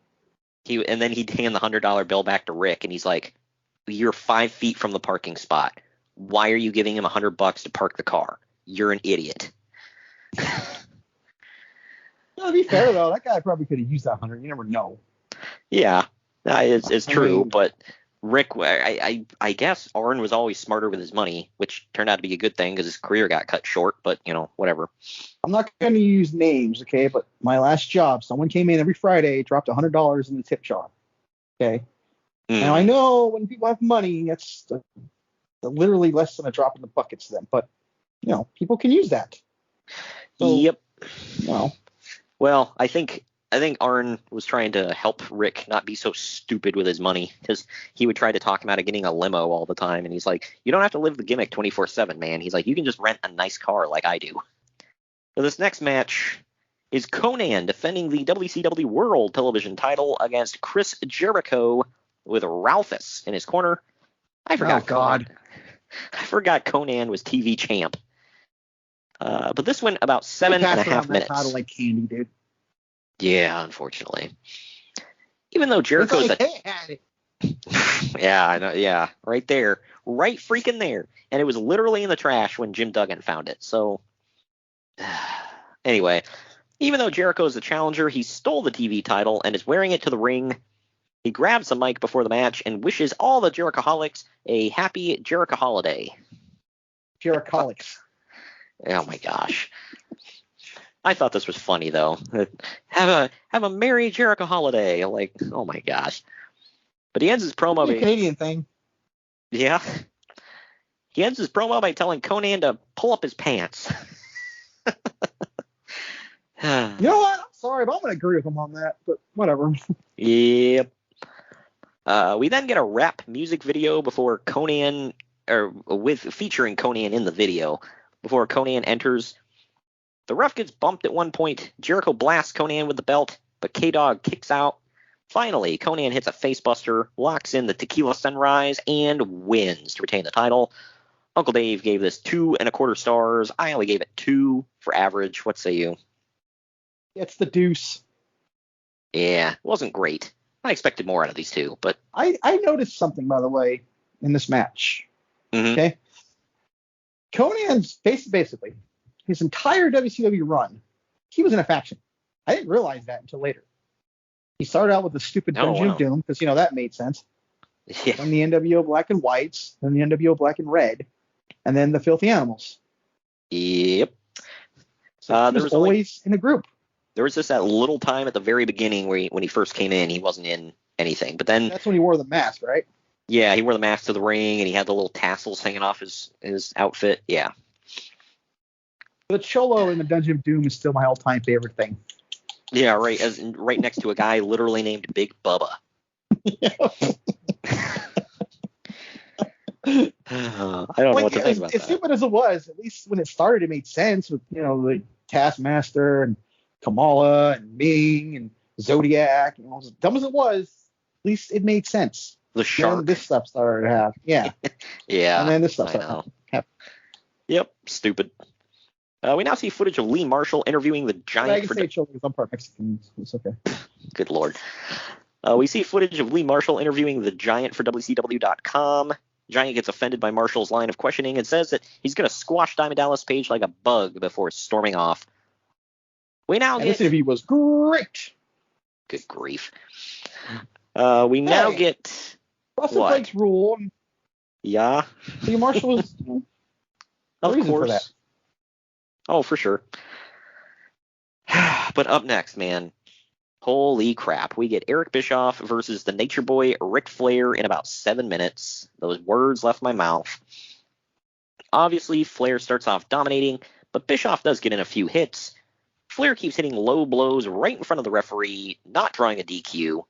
And then he'd hand the $100 bill back to Rick, and he's like, you're 5 feet from the parking spot. Why are you giving him $100 to park the car? You're an idiot. No, to be fair though, that guy probably could have used that 100. You never know. Yeah, it's true, but Rick, I guess Arn was always smarter with his money, which turned out to be a good thing because his career got cut short, but, whatever. I'm not going to use names, okay, but my last job, someone came in every Friday, dropped $100 in the tip jar, okay? Now, I know when people have money, that's literally less than a drop in the bucket to them, but, people can use that. So, yep. No. Well, I think Arn was trying to help Rick not be so stupid with his money, because he would try to talk him out of getting a limo all the time, and he's like, you don't have to live the gimmick 24/7, man. He's like, you can just rent a nice car like I do. So this next match is Conan defending the WCW World Television title against Chris Jericho with Ralphus in his corner. I forgot Conan was TV champ. But this went about 7.5 minutes. Title like candy, dude. Yeah, unfortunately. Even though Jericho's yeah, I know, yeah, right there, right freaking there, and it was literally in the trash when Jim Duggan found it. So, anyway, even though Jericho's the challenger, he stole the TV title and is wearing it to the ring. He grabs the mic before the match and wishes all the Jerichoholics a happy Jericho holiday. Jerichoholics. Oh my gosh. I thought this was funny though. Have a merry Jericho holiday. Like, oh my gosh. But he ends his promo by Canadian thing. Yeah. He ends his promo by telling Conan to pull up his pants. You know what? I'm sorry, but I'm gonna agree with him on that, but whatever. Yep. We then get a rap music video before Conan, featuring Conan in the video, before Konnan enters. The ref gets bumped at one point. Jericho blasts Konnan with the belt, but K-Dog kicks out. Finally, Konnan hits a facebuster, locks in the Tequila Sunrise, and wins to retain the title. Uncle Dave gave this 2.25 stars. I only gave it 2 for average. What say you? It's the deuce. Yeah, it wasn't great. I expected more out of these two, but I noticed something, by the way, in this match. Mhm. Okay. Conan's basically his entire WCW run, he was in a faction. I didn't realize that until later. He started out with the stupid Dungeon of Doom, because that made sense. yeah, Then the NWO Black and Whites, then the NWO Black and Red, and then the Filthy Animals. yep. So he there was always in a group. There was just that little time at the very beginning where when he first came in, he wasn't in anything. But then, That's when he wore the mask, right? yeah, he wore the mask to the ring, and he had the little tassels hanging off his outfit. Yeah. The Cholo in the Dungeon of Doom is still my all-time favorite thing. Yeah, right. Right next to a guy literally named Big Bubba. I don't know what to think about as that. stupid as it was, at least when it started, it made sense with the Taskmaster and Kamala and Ming and Zodiac. As dumb as it was, at least it made sense. The shark. Then this stuff started to happen. Yeah. Yeah. And then this stuff I started know. to happen. Yep. Stupid. We now see footage of Lee Marshall interviewing the But I Giant can for. say Cholo because I'm part Mexican. It's okay. Good Lord. We see footage of Lee Marshall interviewing the Giant for WCW.com. Giant gets offended by Marshall's line of questioning and says that he's going to squash Diamond Dallas Page like a bug before storming off. We now And get. this interview was great. Good grief. We now Hey. get. Russell What? Blake's rule. And Yeah. Lee Marshall was the Of reason course. for that. Oh, for sure. But up next, man. Holy crap. We get Eric Bischoff versus the Nature Boy Ric Flair in about 7 minutes. Those words left my mouth. Obviously, Flair starts off dominating, but Bischoff does get in a few hits. Flair keeps hitting low blows right in front of the referee, not drawing a DQ.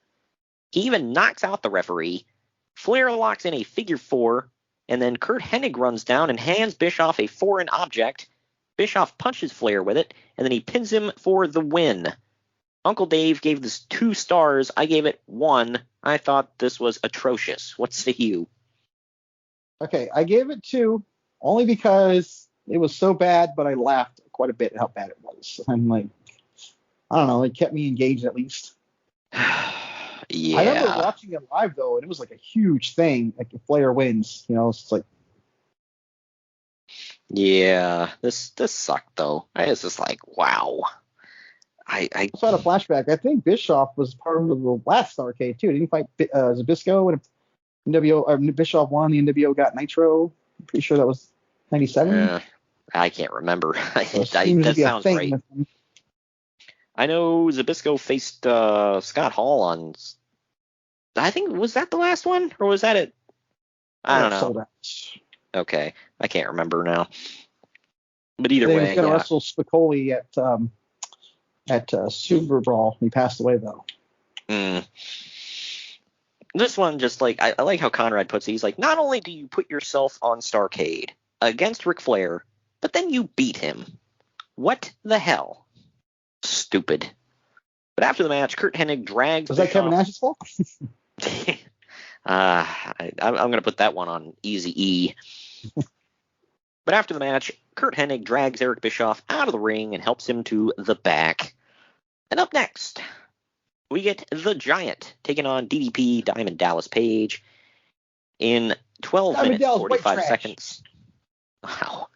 He even knocks out the referee. Flair locks in a figure 4, and then Kurt Hennig runs down and hands Bischoff a foreign object. Bischoff punches Flair with it, and then he pins him for the win. Uncle Dave gave this 2 stars. I gave it 1. I thought this was atrocious. What say you? Okay, I gave it 2 only because it was so bad, but I laughed quite a bit at how bad it was. I'm like, I don't know, it kept me engaged at least. Yeah. I remember watching it live though, and it was like a huge thing. Like if Flair wins, it's like. Yeah, this sucked though. I was just like, wow. I Also had a flashback. I think Bischoff was part of the last Starrcade too. Didn't he fight Zabisco when Bischoff won? The NWO got Nitro. I'm pretty sure that was 97. I can't remember. So it seems to That be a sounds thing right. with him. I know Zabisco faced Scott Hall on. I think, was that the last one, or was that it? I don't know. Sold out. Okay, I can't remember now. But either He way, was going to yeah. wrestle Spicoli at Super Brawl. He passed away though. This one, just like I like how Conrad puts it. He's like, not only do you put yourself on Starrcade against Ric Flair, but then you beat him. What the hell? Stupid. But after the match, Kurt Hennig drags. Was that Kevin Nash's fault? I'm going to put that one on Easy E. But after the match, Kurt Hennig drags Eric Bischoff out of the ring and helps him to the back. And up next, we get the Giant taking on DDP Diamond Dallas Page in 12 Diamond minutes, Dallas, 45 white trash. seconds. Wow.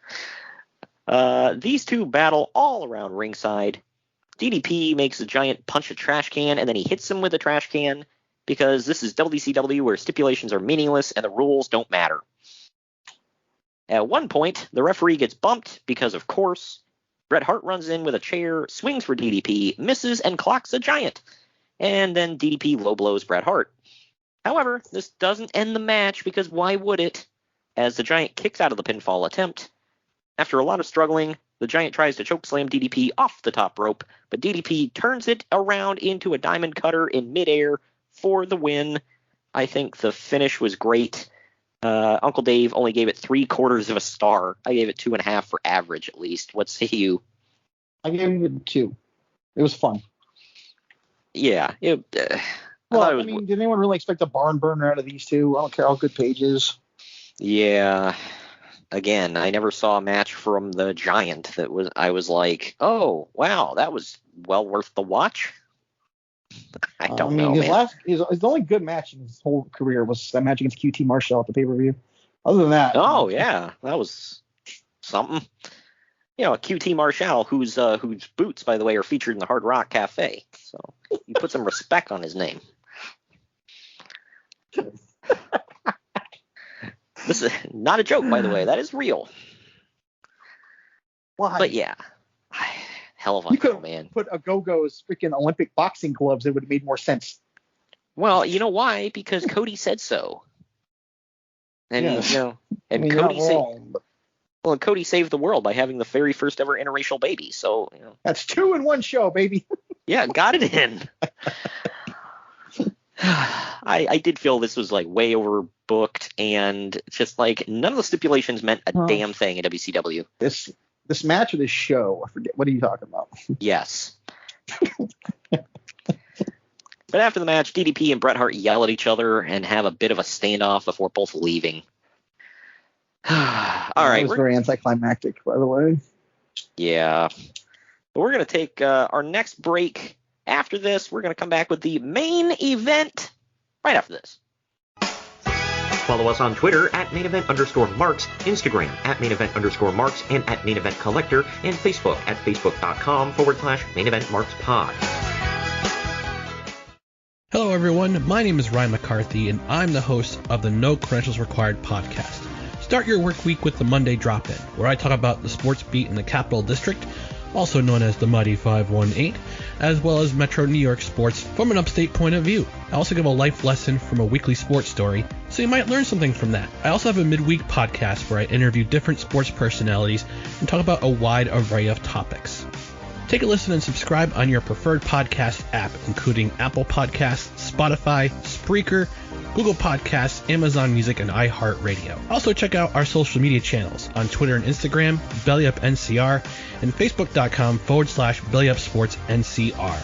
These two battle all around ringside. DDP makes the Giant punch a trash can, and then he hits him with a trash can because this is WCW where stipulations are meaningless and the rules don't matter. At one point, the referee gets bumped because, of course, Bret Hart runs in with a chair, swings for DDP, misses, and clocks the Giant. And then DDP low blows Bret Hart. However, this doesn't end the match because why would it? As the Giant kicks out of the pinfall attempt. After a lot of struggling, the Giant tries to chokeslam DDP off the top rope, but DDP turns it around into a diamond cutter in midair for the win. I think the finish was great. Uncle Dave only gave it 3/4 of a star. I gave it 2.5 for average, at least. What say you? I gave it 2. It was fun. Yeah. Did anyone really expect a barn burner out of these two? I don't care how good Paige is. Yeah. Again, I never saw a match from the Giant I was like, oh, wow, that was well worth the watch. I don't know, man. His only good match in his whole career was that match against QT Marshall at the pay-per-view. Other than that. Oh, yeah, that was something. QT Marshall, whose boots, by the way, are featured in the Hard Rock Cafe. So you put some respect on his name. This is not a joke, by the way. That is real. Why? But yeah, hell of a show, man. Put a Go-Go's freaking Olympic boxing gloves. It would have made more sense. Well, you know why? Because Cody said so. And Cody saved the world by having the very first ever interracial baby. So that's 2 in 1 show, baby. Yeah, got it in. I did feel this was like way overbooked, and just like none of the stipulations meant a damn thing in WCW. This match or this show, I forget. What are you talking about? Yes. But after the match, DDP and Bret Hart yell at each other and have a bit of a standoff before both leaving. All right. It was very anticlimactic, by the way. Yeah. But we're going to take our next break. After this, we're going to come back with the main event right after this. Follow us on Twitter at @mainevent_marks, Instagram at @mainevent_marks, and at @maineventcollector, and Facebook at facebook.com/maineventmarkspod. Hello, everyone. My name is Ryan McCarthy, and I'm the host of the No Credentials Required podcast. Start your work week with the Monday Drop-In, where I talk about the sports beat in the Capital District, also known as the Muddy 518, as well as Metro New York sports from an upstate point of view. I also give a life lesson from a weekly sports story, so you might learn something from that. I also have a midweek podcast where I interview different sports personalities and talk about a wide array of topics. Take a listen and subscribe on your preferred podcast app, including Apple Podcasts, Spotify, Spreaker, Google Podcasts, Amazon Music, and iHeartRadio. Also check out our social media channels on Twitter and Instagram, BellyUpNCR, and Facebook.com/BellyUpSportsNCR.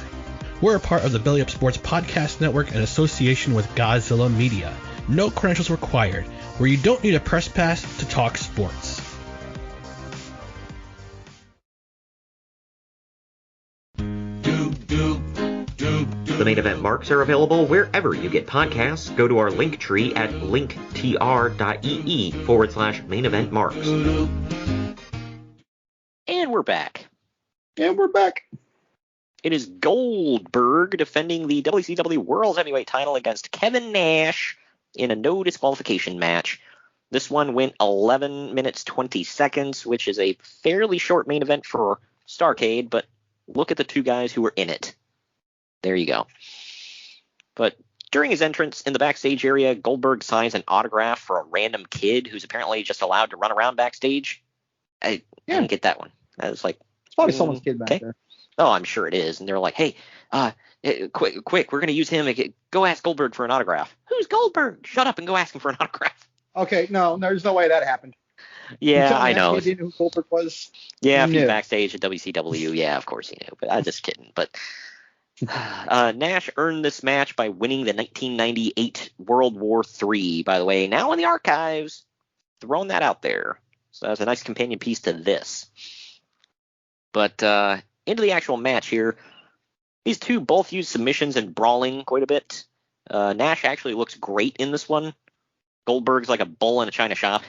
We're a part of the Belly Up Sports Podcast Network in association with Godzilla Media. No credentials required, where you don't need a press pass to talk sports. The Main Event Marks are available wherever you get podcasts. Go to our link tree at linktr.ee/maineventmarks. And we're back. It is Goldberg defending the WCW World Heavyweight title against Kevin Nash in a no disqualification match. This one went 11 minutes 20 seconds, which is a fairly short main event for Starrcade, but look at the two guys who were in it. There you go. But during his entrance in the backstage area, Goldberg signs an autograph for a random kid who's apparently just allowed to run around backstage. I didn't get that one. I was like, it's probably someone's kid back there. Oh, I'm sure it is. And they're like, hey, quick, we're going to use him. Go ask Goldberg for an autograph. Who's Goldberg? Shut up and go ask him for an autograph. Okay, no, there's no way that happened. Yeah, I know. He didn't know who Goldberg was. Yeah, if he's backstage at WCW, yeah, of course he knew. But I'm just kidding. But Nash earned this match by winning the 1998 World War III, by the way. Now in the archives, throwing that out there. So that's a nice companion piece to this. But into the actual match here, these two both use submissions and brawling quite a bit. Nash actually looks great in this one. Goldberg's like a bull in a china shop.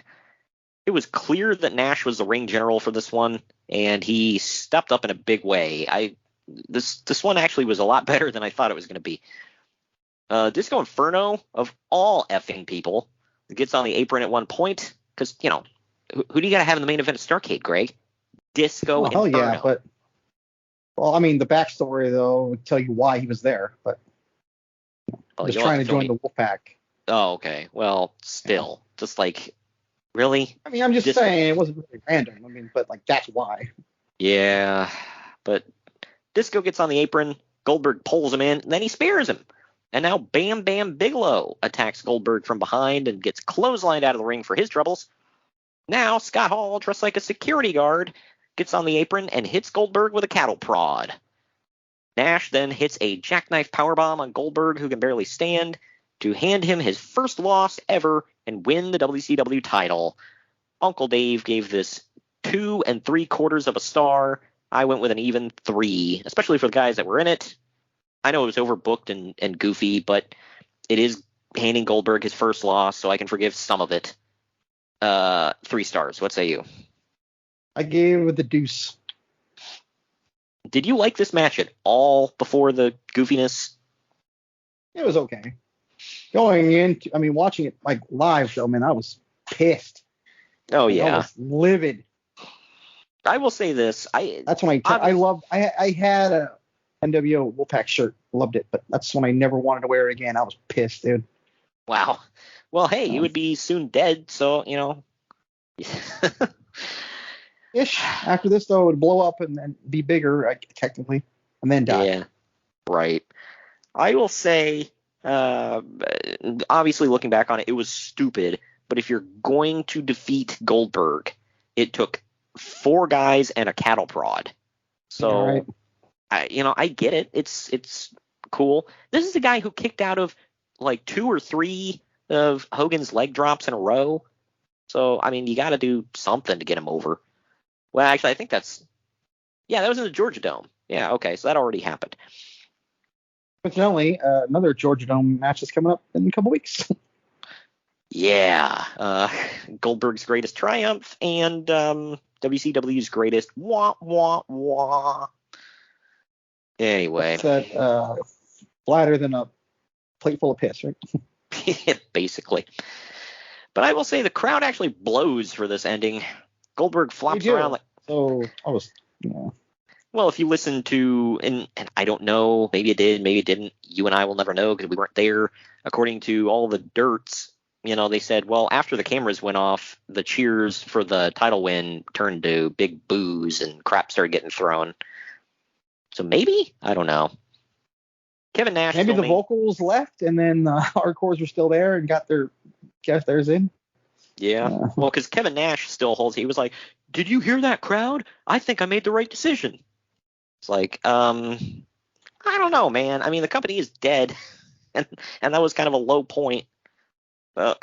It was clear that Nash was the ring general for this one, and he stepped up in a big way. This one actually was a lot better than I thought it was going to be. Disco Inferno, of all effing people, gets on the apron at one point, because, who do you got to have in the main event of Starrcade, Greg? Disco Inferno. Oh, yeah, but, the backstory, though, would tell you why he was there, but he was trying to join the Wolfpack. Oh, okay. Well, still, just like, really? I'm just saying it wasn't really random. But that's why. Yeah, but Disco gets on the apron. Goldberg pulls him in, and then he spears him. And now Bam Bam Bigelow attacks Goldberg from behind and gets clotheslined out of the ring for his troubles. Now Scott Hall, dressed like a security guard, gets on the apron and hits Goldberg with a cattle prod. Nash then hits a jackknife powerbomb on Goldberg, who can barely stand, to hand him his first loss ever and win the WCW title. Uncle Dave gave this 2 3/4 stars. I went with an even 3, especially for the guys that were in it. I know it was overbooked and goofy, but it is handing Goldberg his first loss, so I can forgive some of it. 3 stars. What say you? I gave it the deuce. Did you like this match at all before the goofiness? It was okay. Watching it like live though, man, I was pissed. Oh yeah, I was livid. I will say this. That's when I had a NWO Wolfpack shirt, loved it, but that's when I never wanted to wear it again. I was pissed, dude. Wow. Well, hey, you would be soon dead, so Ish. After this though, it would blow up and then be bigger, technically, and then die. Yeah. Right. I will say, obviously looking back on it, it was stupid. But if you're going to defeat Goldberg, it took 4 guys and a cattle prod. So, right. I get it. It's cool. This is a guy who kicked out of like 2 or 3 of Hogan's leg drops in a row. So, you got to do something to get him over. Well, actually, I think that was in the Georgia Dome. Yeah, okay, so that already happened. Incidentally, another Georgia Dome match is coming up in a couple weeks. Yeah, Goldberg's greatest triumph and WCW's greatest wah, wah, wah. Anyway. It's that flatter than a plate full of piss, right? Basically. But I will say the crowd actually blows for this ending. Goldberg flops around like... So, I was... Yeah. Well, if you listen to... And I don't know, maybe it did, maybe it didn't. You and I will never know because we weren't there. According to all the dirts, they said, well, after the cameras went off, the cheers for the title win turned to big boos and crap started getting thrown. So maybe? I don't know. Kevin Nash... Maybe the vocals left and then the hardcores were still there and got theirs in. Yeah. Well, because Kevin Nash still holds... He was like, did you hear that crowd? I think I made the right decision. It's like, I don't know, man. The company is dead. And that was kind of a low point. Well,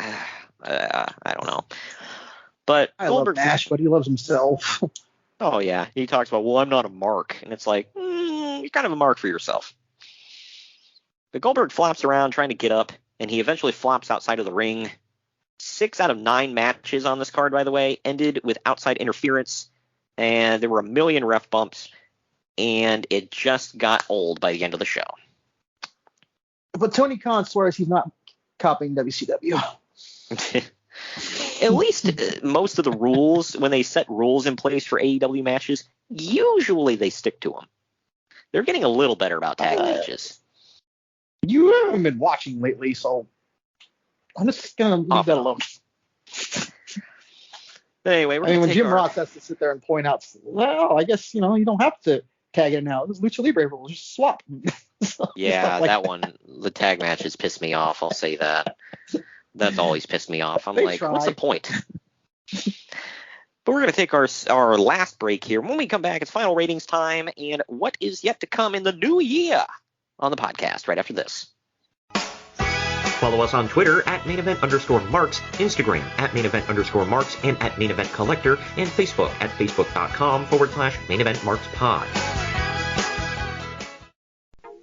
I don't know. But I Goldberg... love Nash, but he loves himself. Oh, yeah. He talks about, well, I'm not a mark. And it's like, you're kind of a mark for yourself. But Goldberg flops around trying to get up, and he eventually flops outside of the ring. 6 out of 9 matches on this card, by the way, ended with outside interference, and there were a million ref bumps, and it just got old by the end of the show. But Tony Khan swears he's not copying WCW. At least most of the rules, when they set rules in place for AEW matches, usually they stick to them. They're getting a little better about tag matches. You haven't been watching lately, so I'm just going to leave that alone. Anyway, when Jim Ross has to sit there and point out, well, I guess, you don't have to tag it now. This Lucha Libre rules, just swap. Yeah, that one, the tag matches pissed me off. I'll say that. That's always pissed me off. I'm like, what's the point? But we're going to take our last break here. When we come back, it's final ratings time and what is yet to come in the new year on the podcast right after this. Follow us on Twitter at @mainevent_marks, Instagram at @mainevent_marks, and at @maineventcollector, and Facebook at facebook.com/main-event-marks-pod.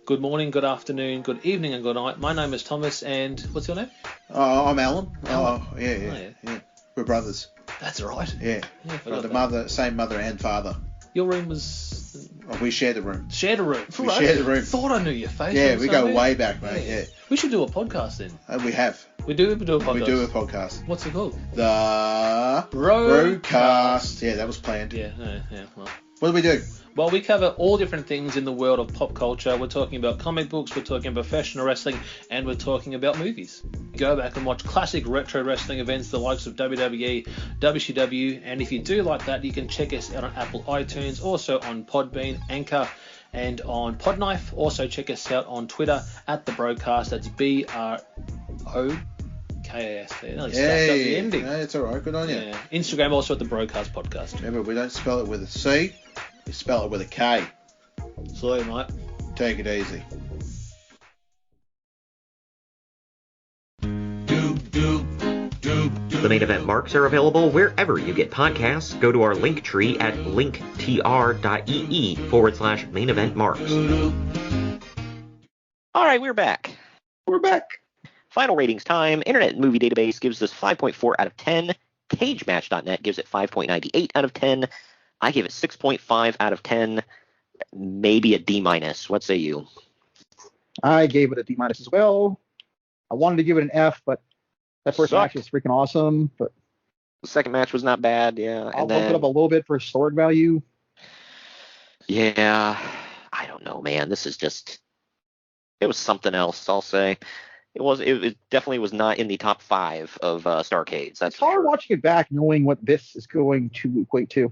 Good morning, good afternoon, good evening, and good night. My name is Thomas, and what's your name? I'm Alan. Oh, yeah. We're brothers. That's right. Yeah. Same mother and father. Your room was... we shared a room. Shared a room. We shared a room. Thought I knew your face. Yeah, we go way back, mate. Yeah. We should do a podcast then. We have. We do a podcast. We do a podcast. What's it called? The Broadcast. Yeah, that was planned. Yeah. Well. What do we do? Well, we cover all different things in the world of pop culture. We're talking about comic books, we're talking about professional wrestling, and we're talking about movies. Go back and watch classic retro wrestling events, the likes of WWE, WCW, and if you do like that, you can check us out on Apple iTunes, also on Podbean, Anchor, and on Podknife. Also check us out on Twitter at The Broadcast. That's BROKAS. There. Nearly stuffed up the ending. No, it's all right. Good on you. Yeah. Instagram also at The Broadcast Podcast. Remember, we don't spell it with a C. We spell it with a K. Sorry, mate. Take it easy. The main event marks are available wherever you get podcasts. Go to our link tree at linktr.ee/main event marks. All right, we're back. We're back. Final ratings time. Internet Movie Database gives this 5.4 out of 10. CageMatch.net gives it 5.98 out of 10. I give it 6.5 out of 10. Maybe a D-. What say you? I gave it a D- as well. I wanted to give it an F, but that first match was freaking awesome. But the second match was not bad, yeah. I'll bump it up a little bit for historic value. Yeah, I don't know, man. This is just, it was something else, I'll say. It definitely was not in the top 5 of Starrcades. That's hard sure. Watching it back, knowing what this is going to equate to.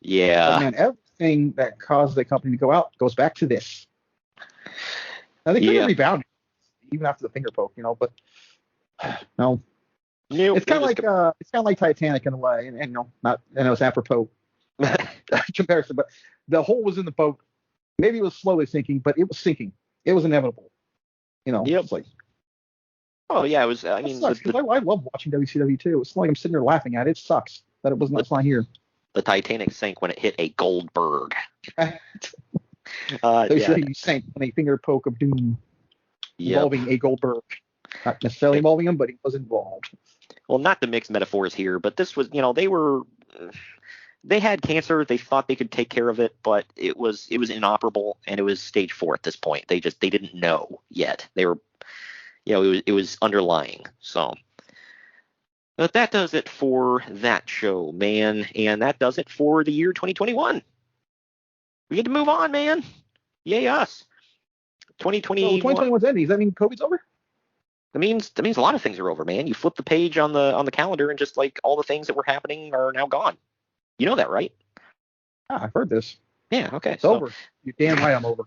Yeah. But man, everything that caused the company to go out goes back to this. Now, they could have rebounded even after the finger poke, but no. It's kind of like Titanic in a way, and no, not, and it was apropos comparison, but the hole was in the boat. Maybe it was slowly sinking, but it was sinking. It was inevitable. Yep. It's like, oh yeah, it was. I mean, sucks, I love watching WCW too. It's like I'm sitting there laughing at it. It sucks that it wasn't. It's not here. The Titanic sank when it hit a Goldberg. WCW sank when a finger poke of doom involving a Goldberg. Not necessarily involving him, but he was involved. Well, not to mix metaphors here, but this was, they had cancer. They thought they could take care of it, but it was inoperable, and it was stage 4 at this point. They didn't know yet. They were, it was underlying. So, but that does it for that show, man, and that does it for the year 2021. We get to move on, man. Yay us. 2021. 2021's ending. Does that mean COVID's over? That means a lot of things are over, man. You flip the page on the calendar, and just like all the things that were happening are now gone. You know that, right? I've heard this. Yeah, okay. It's over. You're damn right I'm over.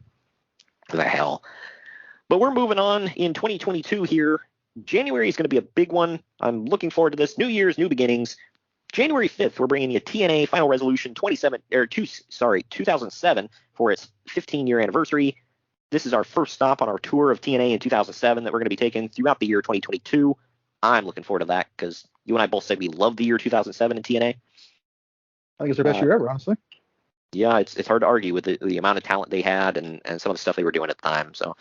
The hell. But we're moving on in 2022 here. January is going to be a big one. I'm looking forward to this. New Year's, new beginnings. January 5th, we're bringing you TNA Final Resolution 2007 for its 15-year anniversary. This is our first stop on our tour of TNA in 2007 that we're going to be taking throughout the year 2022. I'm looking forward to that because you and I both said we love the year 2007 in TNA. I think it's their best year ever, honestly. Yeah, it's hard to argue with the amount of talent they had and some of the stuff they were doing at the time. So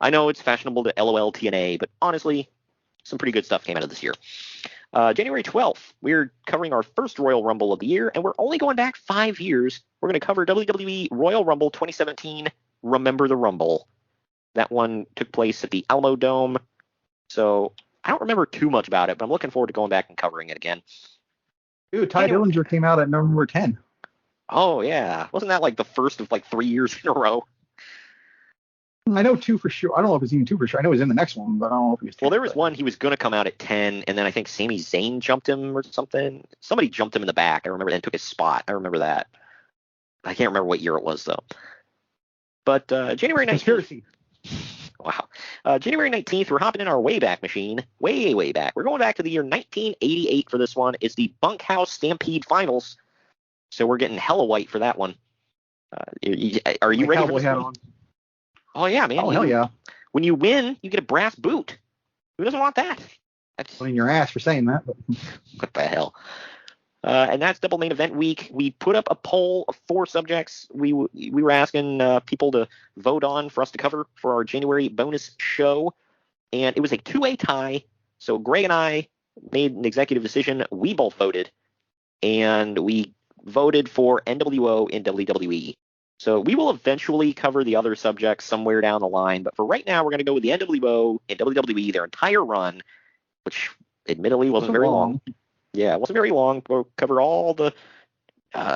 I know it's fashionable to LOL TNA, but honestly, some pretty good stuff came out of this year. January 12th, we're covering our first Royal Rumble of the year, and we're only going back 5 years. We're going to cover WWE Royal Rumble 2017, Remember the Rumble. That one took place at the Alamo Dome. So I don't remember too much about it, but I'm looking forward to going back and covering it again. Dude, Ty Dillinger came out at number 10. Oh, yeah. Wasn't that like the first of like 3 years in a row? I know 2 for sure. I don't know if it's even 2 for sure. I know he's in the next one, but I don't know if he was 10. Well, there was one he was going to come out at 10, and then I think Sami Zayn jumped him or something. Somebody jumped him in the back. I remember that and took his spot. I remember that. I can't remember what year it was, though. But January 19th. Conspiracy. Wow. January 19th, we're hopping in our Wayback Machine. Way back. We're going back to the year 1988 for this one. It's the Bunkhouse Stampede Finals. So we're getting hella white for that one. Are you ready for this one? Oh, yeah, man. Oh, hell yeah. When you win, you get a brass boot. Who doesn't want that? That's in your ass for saying that. But. What the hell? And that's Double Main Event Week. We put up a poll of 4 subjects we were asking people to vote on for us to cover for our January bonus show. And it was a 2-way tie. So Greg and I made an executive decision. We both voted. And we voted for NWO in WWE. So we will eventually cover the other subjects somewhere down the line. But for right now, we're going to go with the NWO in WWE, their entire run, which admittedly wasn't very long. Yeah, it wasn't very long. We'll cover all the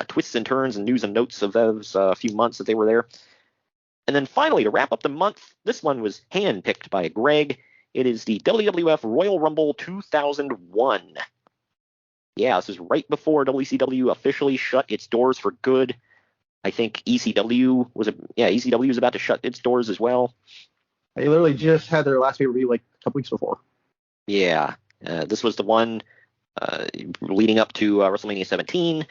twists and turns and news and notes of those few months that they were there. And then finally, to wrap up the month, this one was handpicked by Greg. It is the WWF Royal Rumble 2001. Yeah, this is right before WCW officially shut its doors for good. I think ECW was about to shut its doors as well. They literally just had their last pay-per-view like a couple weeks before. Yeah, this was the one leading up to WrestleMania 17. It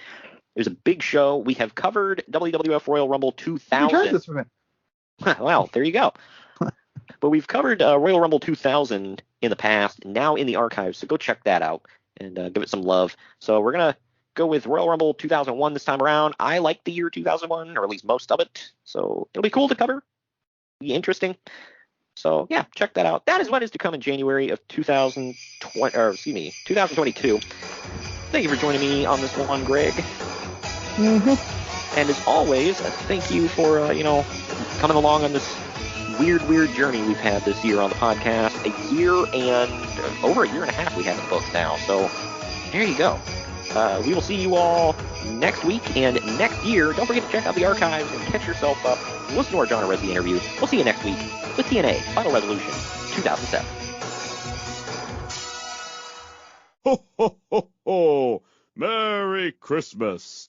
was a big show. We have covered WWF Royal Rumble 2000. You tried this event. Well, there you go. But we've covered Royal Rumble 2000 in the past, now in the archives, so go check that out and give it some love. So we're going to go with Royal Rumble 2001 this time around. I like the year 2001, or at least most of it, so it'll be cool to cover. Be interesting. So, yeah, check that out. That is what is to come in January of 2022. Thank you for joining me on this one, Greg. Mm-hmm. And as always, thank you for, coming along on this weird journey we've had this year on the podcast. Over a year and a half we have it booked now. So there you go. We will see you all next week and next year. Don't forget to check out the archives and catch yourself up. Listen to our John Arezzi interview. We'll see you next week with TNA Final Resolution 2007. Ho, ho, ho, ho. Merry Christmas.